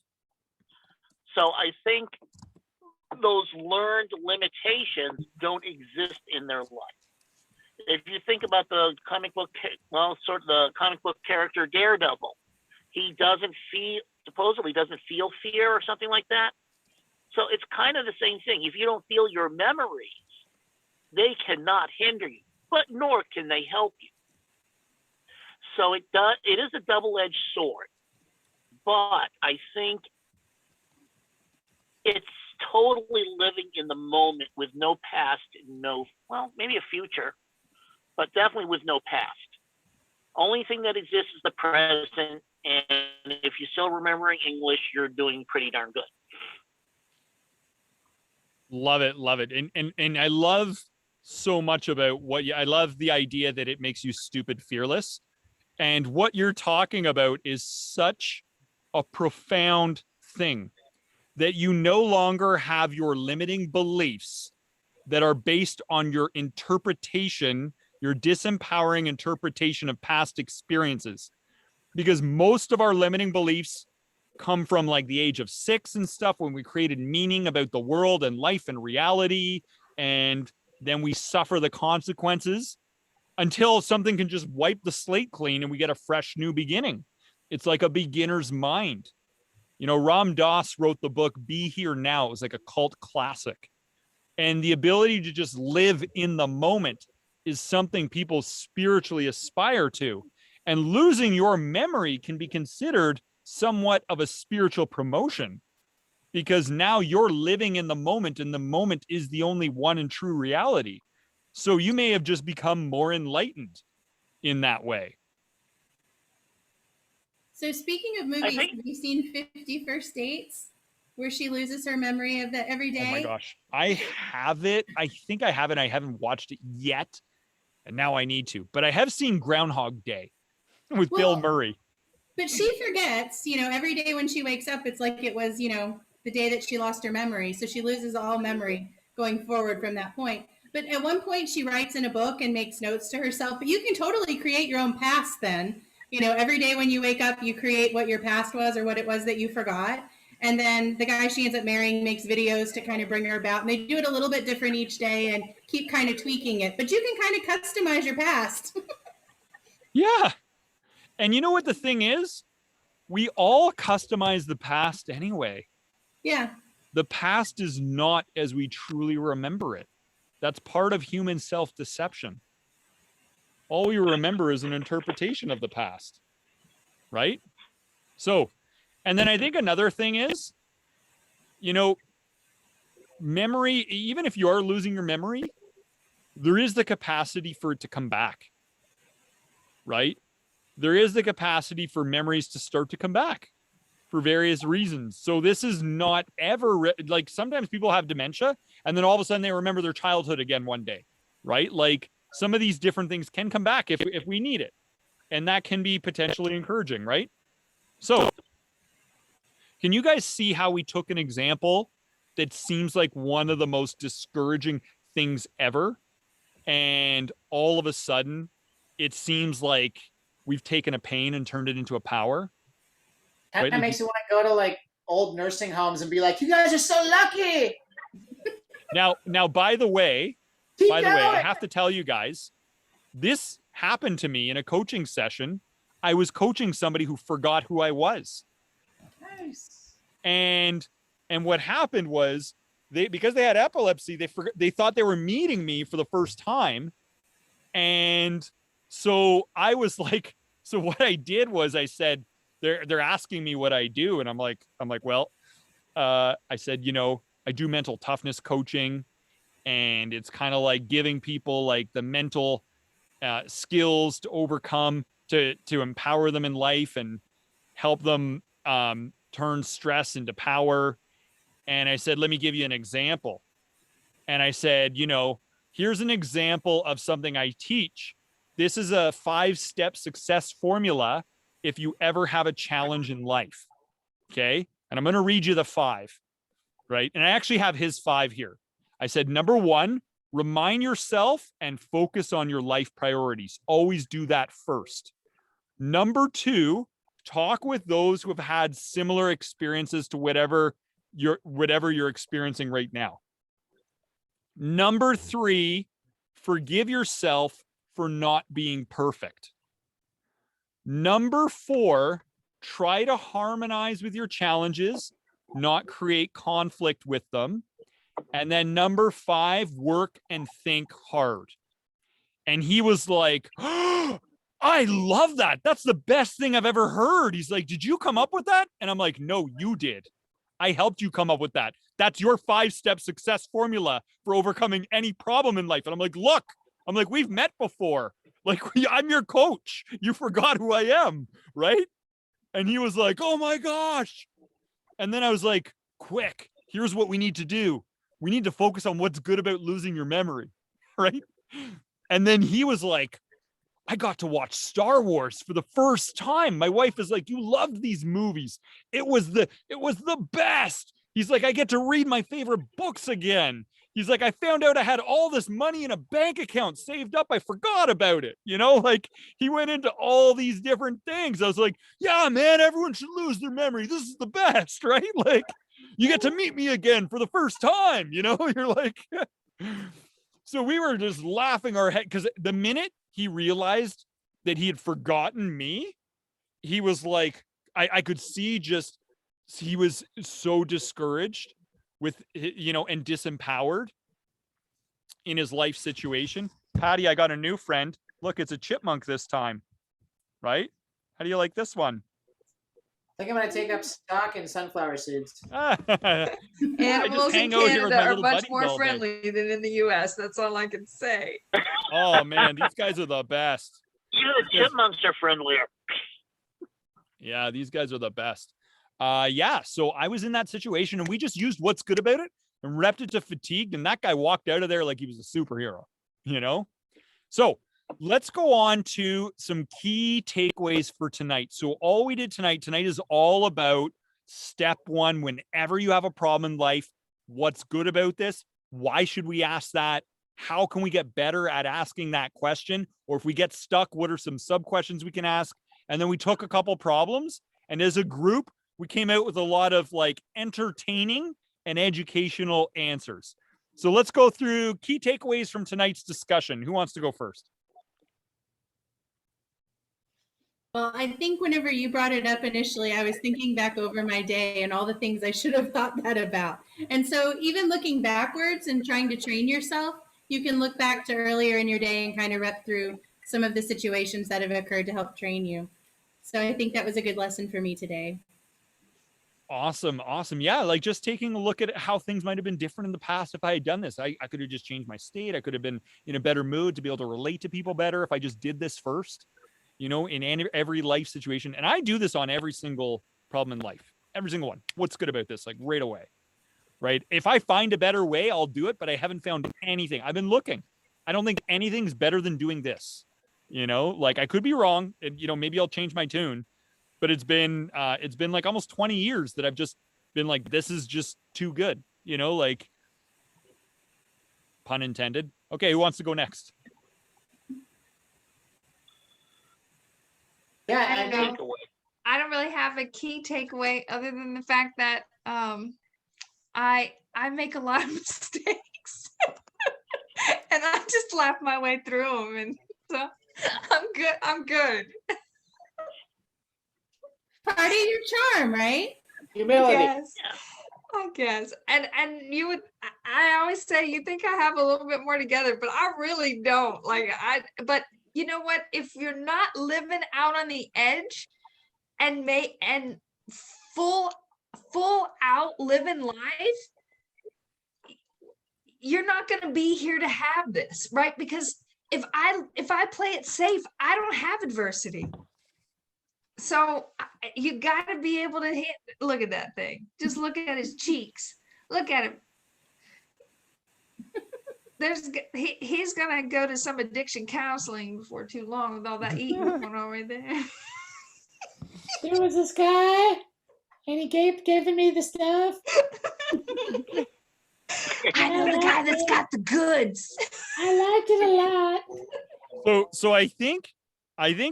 So I think those learned limitations don't exist in their life. If you think about the comic book, the comic book character Daredevil, he supposedly doesn't feel fear or something like that. So it's kind of the same thing. If you don't feel your memories, they cannot hinder you, but nor can they help you. So it is a double-edged sword, but I think it's totally living in the moment with no past, maybe a future, but definitely with no past. Only thing that exists is the present, and if you're still remembering English, you're doing pretty darn good. Love it, love it. And I love so much about I love the idea that it makes you stupid fearless. And what you're talking about is such a profound thing that you no longer have your limiting beliefs that are based on your interpretation, your disempowering interpretation of past experiences. Because most of our limiting beliefs come from like the age of 6 and stuff, when we created meaning about the world and life and reality, and then we suffer the consequences until something can just wipe the slate clean and we get a fresh new beginning. It's like a beginner's mind. You know, Ram Dass wrote the book Be Here Now. It was like a cult classic. And the ability to just live in the moment is something people spiritually aspire to. And losing your memory can be considered somewhat of a spiritual promotion, because now you're living in the moment and the moment is the only one and true reality. So you may have just become more enlightened in that way. So speaking of movies, have you seen 50 First Dates, where she loses her memory of that every day? Oh my gosh. I have it. I think I have it. I haven't watched it yet. And now I need to. But I have seen Groundhog Day with Bill Murray. But she forgets, every day when she wakes up, it's like it was, the day that she lost her memory. So she loses all memory going forward from that point. But at one point she writes in a book and makes notes to herself, but you can totally create your own past then. Every day when you wake up, you create what your past was or what it was that you forgot. And then the guy she ends up marrying makes videos to kind of bring her about. And they do it a little bit different each day and keep kind of tweaking it. But you can kind of customize your past. Yeah. And you know what the thing is? We all customize the past anyway. Yeah. The past is not as we truly remember it. That's part of human self-deception. All we remember is an interpretation of the past, right? So, and then I think another thing is, memory, even if you are losing your memory, there is the capacity for it to come back, right? there is the capacity for memories to start to come back for various reasons. So this is not ever like sometimes people have dementia and then all of a sudden they remember their childhood again one day, right? Like some of these different things can come back if we need it. And that can be potentially encouraging, right? So can you guys see how we took an example that seems like one of the most discouraging things ever? And all of a sudden, it seems like we've taken a pain and turned it into a power. Kind Right, of like makes you want to go to like old nursing homes and be like, "You guys are so lucky." Now, by the way, Keep I going. have to tell you guys, this happened to me in a coaching session. I was coaching somebody who forgot who I was. Nice. And what happened was because they had epilepsy, they thought they were meeting me for the first time. And so I was like, so what I did was I said, they're asking me what I do. And I'm like, well, I said, I do mental toughness coaching, and it's kind of like giving people like the mental skills to overcome, to empower them in life and help them turn stress into power. And I said, let me give you an example. And I said, here's an example of something I teach. This is a 5-step success formula if you ever have a challenge in life. Okay. And I'm going to read you the 5, right? And I actually have his 5 here. I said, number 1, remind yourself and focus on your life priorities. Always do that first. Number 2, talk with those who have had similar experiences to whatever you're experiencing right now. Number 3, forgive yourself for not being perfect. Number 4, try to harmonize with your challenges, not create conflict with them. And then number 5, work and think hard. And he was like, oh, I love that. That's the best thing I've ever heard. He's like, did you come up with that? And I'm like, no, you did. I helped you come up with that. That's your 5-step success formula for overcoming any problem in life. And I'm like, look, we've met before. Like, I'm your coach. You forgot who I am, right? And he was like, oh my gosh. And then I was like, quick, here's what we need to do. We need to focus on what's good about losing your memory, right? And then he was like, I got to watch Star Wars for the first time. My wife is like, you loved these movies. It was the best. He's like, I get to read my favorite books again. He's like, I found out I had all this money in a bank account saved up. I forgot about it. Like he went into all these different things. I was like, yeah, man, everyone should lose their memory. This is the best, right? Like you get to meet me again for the first time, you're like, so we were just laughing our head because the minute he realized that he had forgotten me, he was like, I could see he was so discouraged with, and disempowered in his life situation. Patty, I got a new friend. Look, it's a chipmunk this time, right? How do you like this one? I think I'm gonna take up stock in sunflower seeds. Animals in hang out here with Canada my are little much buddies more all day. friendly than in the US. That's all I can say. Oh man, these guys are the best. Even the chipmunks are friendlier. Yeah, these guys are the best. Yeah, so I was in that situation and we just used what's good about it and repped it to fatigued, and that guy walked out of there like he was a superhero, So let's go on to some key takeaways for tonight. So all we did tonight is all about step 1. Whenever you have a problem in life, what's good about this? Why should we ask that? How can we get better at asking that question? Or if we get stuck, what are some sub questions we can ask? And then we took a couple problems, and as a group, we came out with a lot of like entertaining and educational answers. So let's go through key takeaways from tonight's discussion. Who wants to go first? Well, I think whenever you brought it up initially, I was thinking back over my day and all the things I should have thought that about. And so even looking backwards and trying to train yourself, you can look back to earlier in your day and kind of rep through some of the situations that have occurred to help train you. So I think that was a good lesson for me today. Awesome. Yeah, like just taking a look at how things might have been different in the past if I had done this. I could have just changed my state. I could have been in a better mood to be able to relate to people better if I just did this first. you know, in every life situation. And I do this on every single problem in life, every single one. What's good about this? Like right away, right? If I find a better way, I'll do it, but I haven't found anything. I've been looking. I don't think anything's better than doing this. You know, like I could be wrong, and you know, maybe I'll change my tune, but it's been like almost 20 years that I've just been like, this is just too good, you know, like pun intended. Okay, who wants to go next? Yeah, I I know. mean, Takeaway. I don't really have a key takeaway other than the fact that I make a lot of mistakes, and I just laugh my way through them, and so I'm good. I'm good. Part of your charm, right? humility. Yes, I guess. And you would. I always say you think I have a little bit more together, but I really don't. Like But you know what? If you're not living out on the edge, and full out living life, you're not going to be here to have this, right? Because if I play it safe, I don't have adversity. So you got to be able to look at that thing. Just look at his cheeks. Look at him. He's gonna go to some addiction counseling before too long with all that eating going on right there. There was this guy, and he giving me the stuff. I know the guy that's got the goods. I liked it a lot. So I think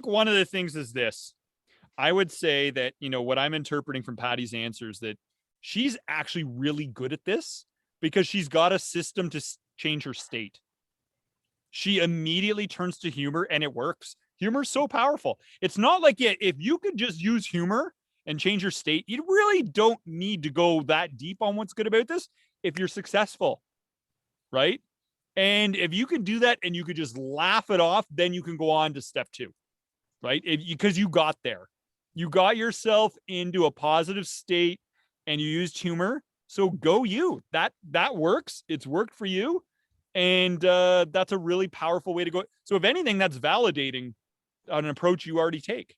one of the things is this. I would say that, you know, what I'm interpreting from Patty's answers, that she's actually really good at this because she's got a system to change her state. She immediately turns to humor and it works. Humor is so powerful. It's not like if you could just use humor and change your state, you really don't need to go that deep on what's good about this if you're successful, right? And if you can do that and you could just laugh it off, then you can go on to step 2, right? Because you got there. You got yourself into a positive state and you used humor. So go you. That works. It's worked for you. And that's a really powerful way to go. So if anything, that's validating an approach you already take.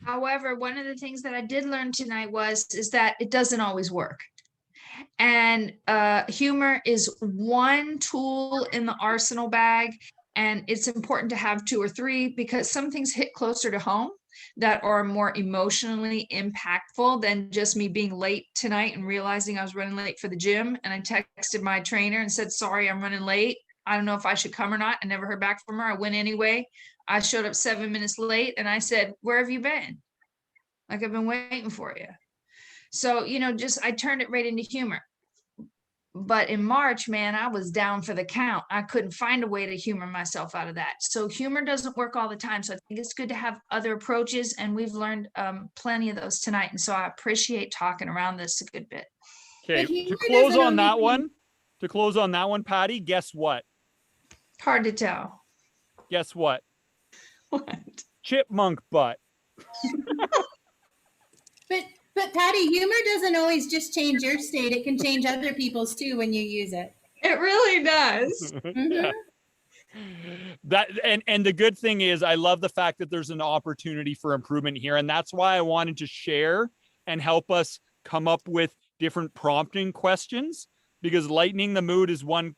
However, one of the things that I did learn tonight is that it doesn't always work. And humor is one tool in the arsenal bag. And it's important to have 2 or 3 because some things hit closer to home that are more emotionally impactful than just me being late tonight and realizing I was running late for the gym. And I texted my trainer and said, sorry, I'm running late. I don't know if I should come or not. I never heard back from her. I went anyway. I showed up 7 minutes late and I said, where have you been? Like, I've been waiting for you. So, you know, I turned it right into humor. But in March, man, I was down for the count. I couldn't find a way to humor myself out of that. So humor doesn't work all the time. So I think it's good to have other approaches. And we've learned plenty of those tonight. And so I appreciate talking around this a good bit. Okay, But humor to close doesn't on that only one, Patty, guess what? Hard to tell. Guess what? What? Chipmunk butt. But Patty, humor doesn't always just change your state. It can change other people's too when you use it. It really does. Mhm. That and the good thing is I love the fact that there's an opportunity for improvement here. And that's why I wanted to share and help us come up with different prompting questions, because lightening the mood is one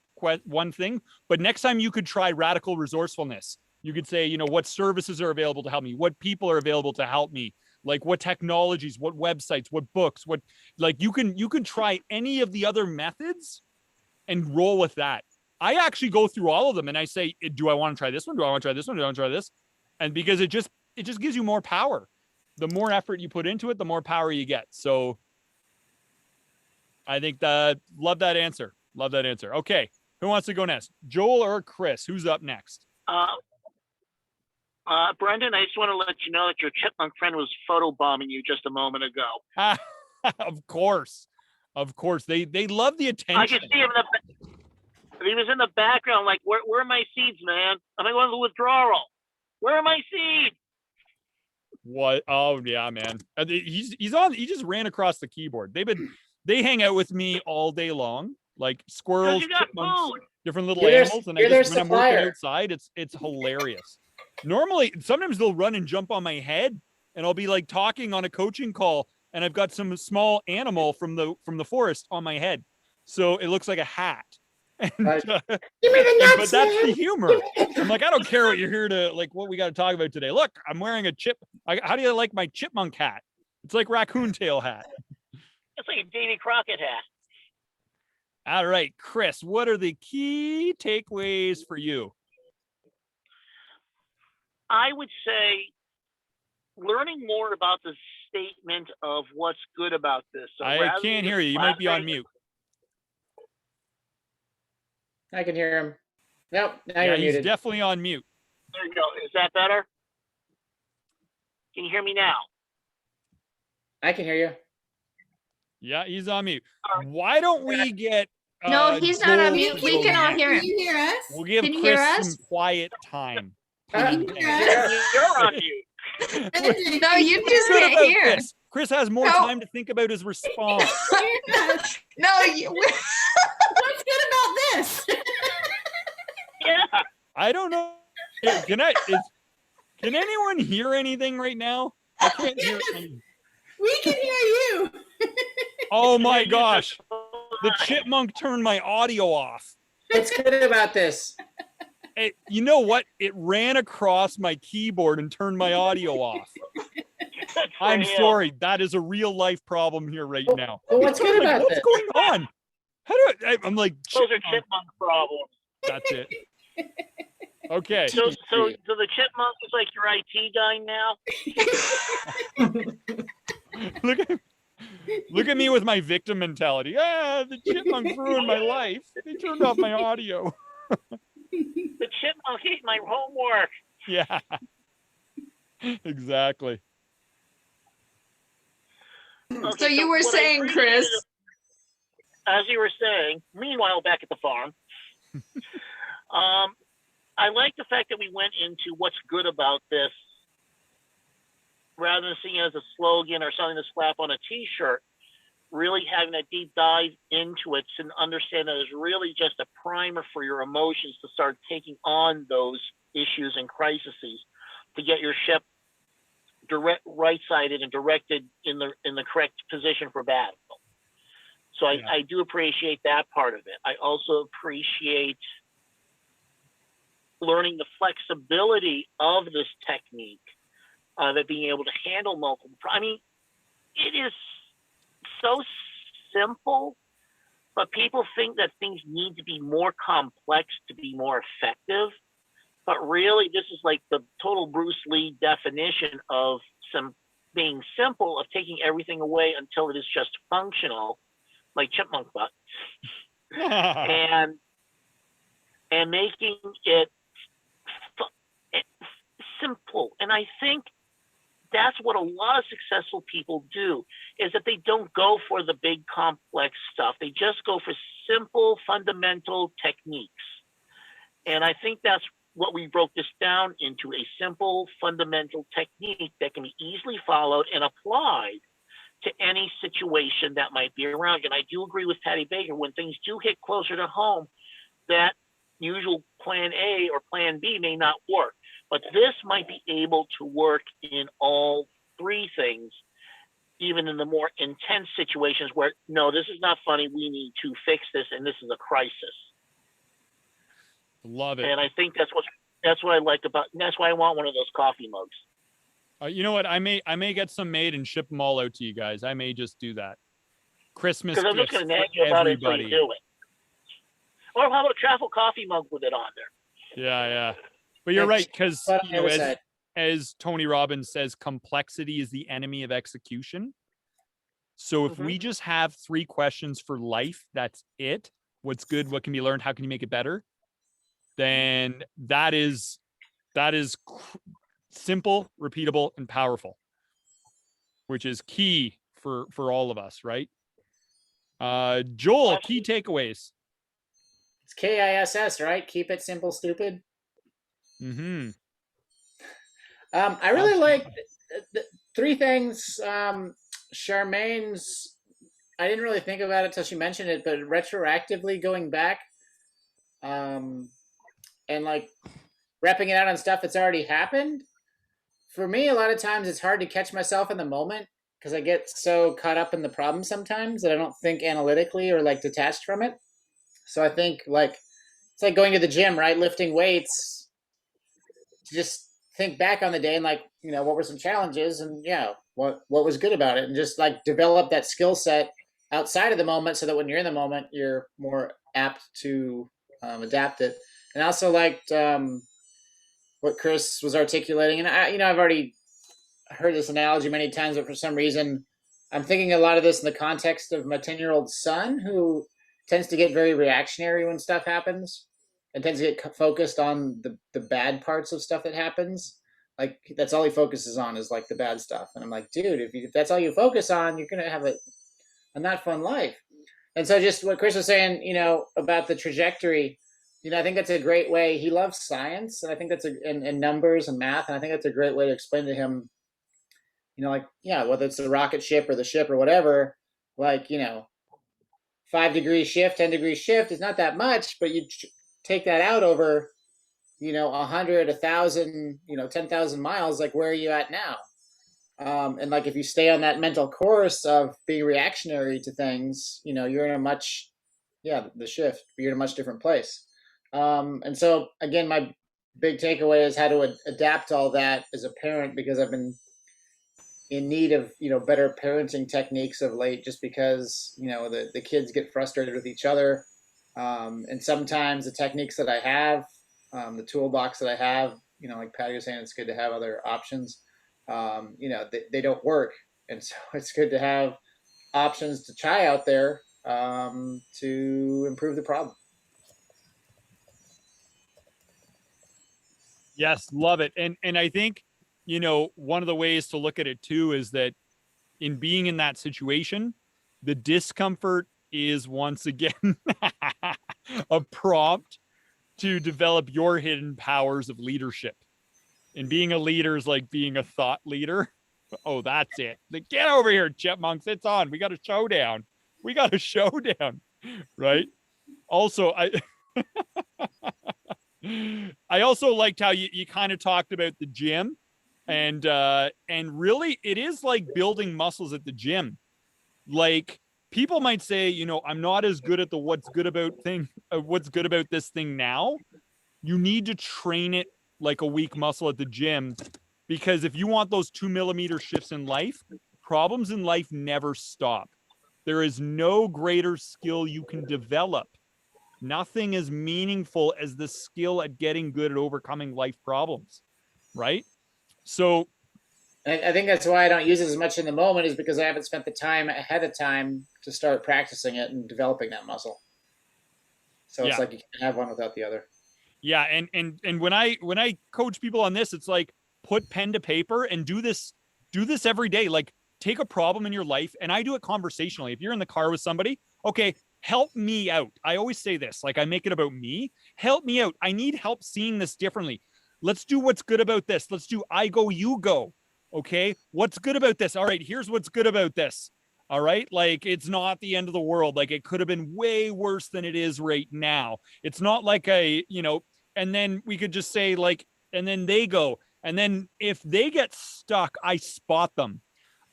thing. But next time you could try radical resourcefulness. You could say, you know, what services are available to help me? What people are available to help me? Like what technologies, what websites, what books, what, like you can try any of the other methods and roll with that. I actually go through all of them and I say, do I want to try this one? Do I want to try this one? Do I want to try this? And because it just gives you more power. The more effort you put into it, the more power you get. So I think love that answer. Love that answer. Okay. Who wants to go next? Joel or Chris? Who's up next? Brendan, I just want to let you know that your chipmunk friend was photobombing you just a moment ago. Of course. They love the attention. I can see him he was in the background, like, where are my seeds, man? I'm going to the withdrawal. Where are my seeds? What? Oh yeah, man. He's on. He just ran across the keyboard. They hang out with me all day long, like squirrels, You got chipmunks, food. different little You're their- animals, and you're their when I'm working supplier. outside, it's hilarious. Normally, sometimes they'll run and jump on my head, and I'll be like talking on a coaching call, and I've got some small animal from the forest on my head, so it looks like a hat. And, Right. uh, Give me the but nuts, that's the man. humor. I'm like, I don't care what you're here to like. What we got to talk about today? Look, I'm wearing a chip. How do you like my chipmunk hat? It's like raccoon tail hat. It's like a Davy Crockett hat. All right, Chris, what are the key takeaways for you? I would say learning more about the statement of what's good about this. So I rather can't than hear you. You might be on mute. I can hear him. Nope, now Yeah, you're he's muted. definitely on mute. There you go. Is that better? Can you hear me now? I can hear you. Yeah, he's on mute. Why don't we get No, he's not on Joel mute. to We go can all next? hear Can him. you hear us? We'll give Can you hear Chris us? some quiet time. Can you hear us? You're on mute. No, you just What can't about hear. Chris? Chris has more No. time to think about his response. No, What's good about this? Yeah. I don't know. Can anyone hear anything right now? I can't hear anything. We can hear you. Oh my gosh. The chipmunk turned my audio off. What's good about this? You know what? It ran across my keyboard and turned my audio off. I'm sorry. That is a real life problem here right now. Well, what's good Like, about what's this? going on? How do I'm like, Those are chipmunk. chipmunk problems. That's it. Okay. So the chipmunk is like your IT guy now? Look at me with my victim mentality. The chipmunk ruined my life. They turned off my audio. The chipmunk ate my homework. Yeah. Exactly. Okay, so you were what I saying, appreciated- Chris. As you were saying, meanwhile, back at the farm, I like the fact that we went into what's good about this rather than seeing it as a slogan or something to slap on a t-shirt, really having that deep dive into it to understand that it's really just a primer for your emotions to start taking on those issues and crises to get your ship right-sided and directed in the correct position for battle. So I do appreciate that part of it. I also appreciate learning the flexibility of this technique, that being able to handle multiple. I mean, it is so simple, but people think that things need to be more complex to be more effective. But really, this is like the total Bruce Lee definition of being simple, of taking everything away until it is just functional, like chipmunk butt, and making it simple. And I think that's what a lot of successful people do, is that they don't go for the big complex stuff. They just go for simple, fundamental techniques. And I think that's what we broke this down into, a simple, fundamental technique that can be easily followed and applied to any situation that might be around. And I do agree with Patty Baker, when things do hit closer to home, that usual plan A or plan B may not work. But this might be able to work in all three things, even in the more intense situations where, no, this is not funny, we need to fix this, and this is a crisis. Love it. And I think that's what I like about, and that's why I want one of those coffee mugs. You know what? I may get some made and ship them all out to you guys. I may just do that. Christmas Because I'm just gifts going to nag for you about it until everybody. you do it. Or how about a travel coffee mug with it on there? Yeah. But you're That's right, because But on the other side, as Tony Robbins says, complexity is the enemy of execution. So if we just have 3 questions for life, that's it. What's good? What can be learned? How can you make it better? Then that is simple, repeatable, and powerful, which is key for all of us, right? Joel, key takeaways. it's KISS, right? Keep it simple, stupid. Mm-hmm. I really like the 3 things. Charmaine's, I didn't really think about it till she mentioned it, but retroactively going back, and like repping it out on stuff that's already happened. For me, a lot of times it's hard to catch myself in the moment because I get so caught up in the problem sometimes that I don't think analytically or like detached from it. So I think like it's like going to the gym, right? Lifting weights, to just think back on the day and like, you know, what were some challenges and yeah, what was good about it, and just like develop that skill set outside of the moment so that when you're in the moment, you're more apt to adapt it. And I also liked what Chris was articulating, and I've already heard this analogy many times, but for some reason, I'm thinking a lot of this in the context of my 10-year-old son, who tends to get very reactionary when stuff happens and tends to get focused on the bad parts of stuff that happens. Like, that's all he focuses on is like the bad stuff. And I'm like, dude, if that's all you focus on, you're going to have a not fun life. And so just what Chris was saying, about the trajectory, I think that's a great way. He loves science, and I think that's and numbers and math, and I think that's a great way to explain to him, like, yeah, whether it's the rocket ship or the ship or whatever, like, 5-degree shift, 10-degree shift is not that much, but you take that out over, 100, 1,000, 10,000 miles, like, where are you at now? And like, if you stay on that mental course of being reactionary to things, you're in the shift, but you're in a much different place. And so again, my big takeaway is how to adapt all that as a parent, because I've been in need of, better parenting techniques of late, just because, the kids get frustrated with each other. And sometimes the techniques that I have, the toolbox that I have, like Patty was saying, it's good to have other options. They don't work. And so it's good to have options to try out there to improve the problem. Yes, love it. And I think, one of the ways to look at it too is that in being in that situation, the discomfort is once again a prompt to develop your hidden powers of leadership. And being a leader is like being a thought leader. Oh, that's it. Like, get over here, chipmunks. It's on. We got a showdown. Right? Also, I also liked how you kind of talked about the gym, and really it is like building muscles at the gym. Like, people might say, I'm not as good at the what's good about this thing now. You need to train it like a weak muscle at the gym, because if you want those 2-millimeter shifts in life, problems in life never stop. There is no greater skill you can develop. Nothing as meaningful as the skill at getting good at overcoming life problems, right? So I think that's why I don't use it as much in the moment, is because I haven't spent the time ahead of time to start practicing it and developing that muscle. So it's like you can't have one without the other. Yeah, and when I coach people on this, it's like, put pen to paper and do this every day. Like, take a problem in your life, and I do it conversationally. If you're in the car with somebody, okay, help me out. I always say this, like, I make it about me. Help me out. I need help seeing this differently. Let's do what's good about this. Let's do I go, you go. Okay, what's good about this? All right, here's what's good about this. All right, like, it's not the end of the world. Like, it could have been way worse than it is right now. It's not like and then we could just say, like, and then they go. And then if they get stuck, I spot them.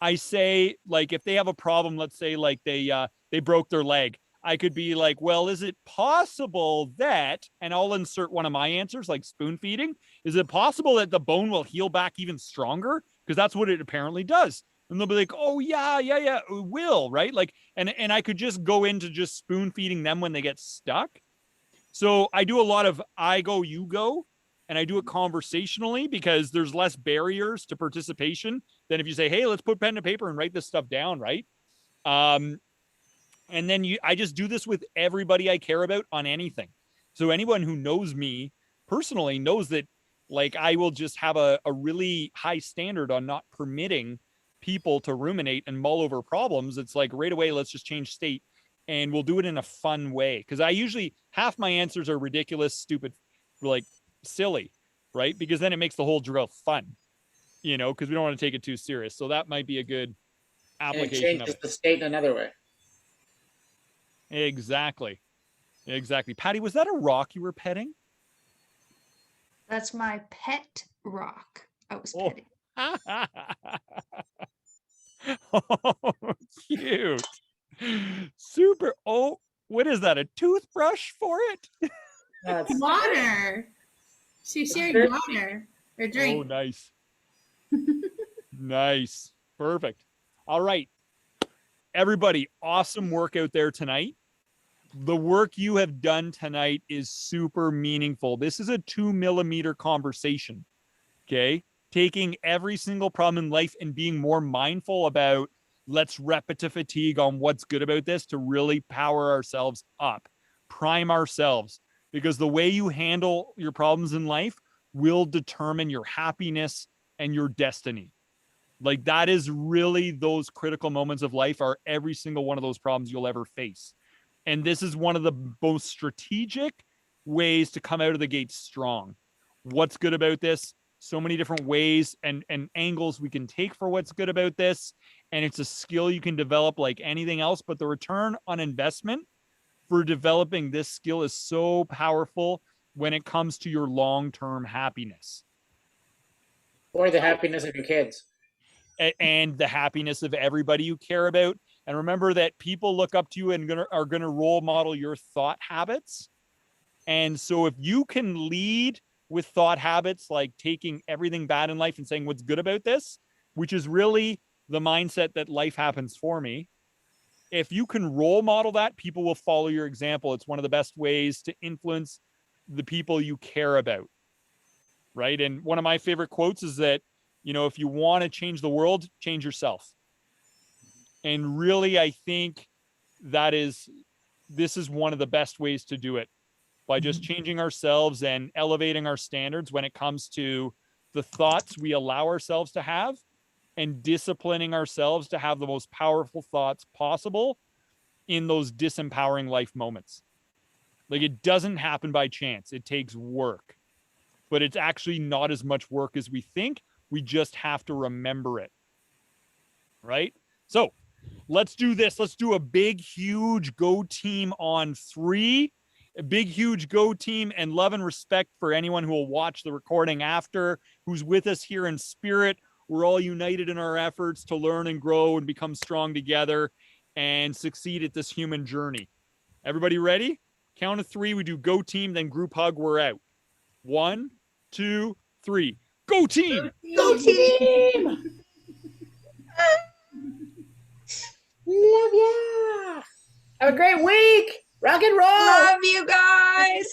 I say, like, if they have a problem, let's say like they broke their leg, I could be like, well, is it possible that, and I'll insert one of my answers, like spoon feeding. Is it possible that the bone will heal back even stronger? Because that's what it apparently does. And they'll be like, oh yeah, it will, right? Like, and I could just go into just spoon feeding them when they get stuck. So I do a lot of I go, you go, and I do it conversationally, because there's less barriers to participation than if you say, hey, let's put pen to paper and write this stuff down, right? And then I just do this with everybody I care about on anything. So anyone who knows me personally knows that, like, I will just have a really high standard on not permitting people to ruminate and mull over problems. It's like, right away, let's just change state, and we'll do it in a fun way. Because I usually, half my answers are ridiculous, stupid, like silly, right? Because then it makes the whole drill fun, because we don't want to take it too serious. So that might be a good application. And it changes the state in another way. Exactly. Patty, was that a rock you were petting? That's my pet rock. I was Oh. petting. Oh, cute. Super. Oh, what is that? A toothbrush for it? That's Water. She's It's sharing very- water or Oh, drink. nice. Nice. Perfect. All right. Everybody, awesome work out there tonight. The work you have done tonight is super meaningful. This is a 2 millimeter conversation. Okay. Taking every single problem in life and being more mindful about let's repetitive fatigue on what's good about this to really power ourselves up, prime ourselves, because the way you handle your problems in life will determine your happiness and your destiny. Like that is really those critical moments of life are every single one of those problems you'll ever face. And this is one of the most strategic ways to come out of the gate strong. What's good about this? So many different ways and angles we can take for what's good about this. And it's a skill you can develop like anything else, but the return on investment for developing this skill is so powerful when it comes to your long-term happiness or the happiness of your kids. and the happiness of everybody you care about. And remember that people look up to you and are going to role model your thought habits. And so if you can lead with thought habits like taking everything bad in life and saying what's good about this, which is really the mindset that life happens for me. If you can role model that, people will follow your example. It's one of the best ways to influence the people you care about. Right. And one of my favorite quotes is that, you know, if you want to change the world, change yourself. And really, I think this is one of the best ways to do it, by just changing ourselves and elevating our standards when it comes to the thoughts we allow ourselves to have and disciplining ourselves to have the most powerful thoughts possible in those disempowering life moments. Like it doesn't happen by chance. It takes work, but it's actually not as much work as we think. We just have to remember it. Right? So let's do this. Let's do a big, huge go team on 3. A big, huge go team, and love and respect for anyone who will watch the recording after, who's with us here in spirit. We're all united in our efforts to learn and grow and become strong together and succeed at this human journey. Everybody ready? Count of 3. We do go team, then group hug. We're out. 1, 2, 3. Go team! Go team! Love ya! Have a great week! Rock and roll! Love you guys.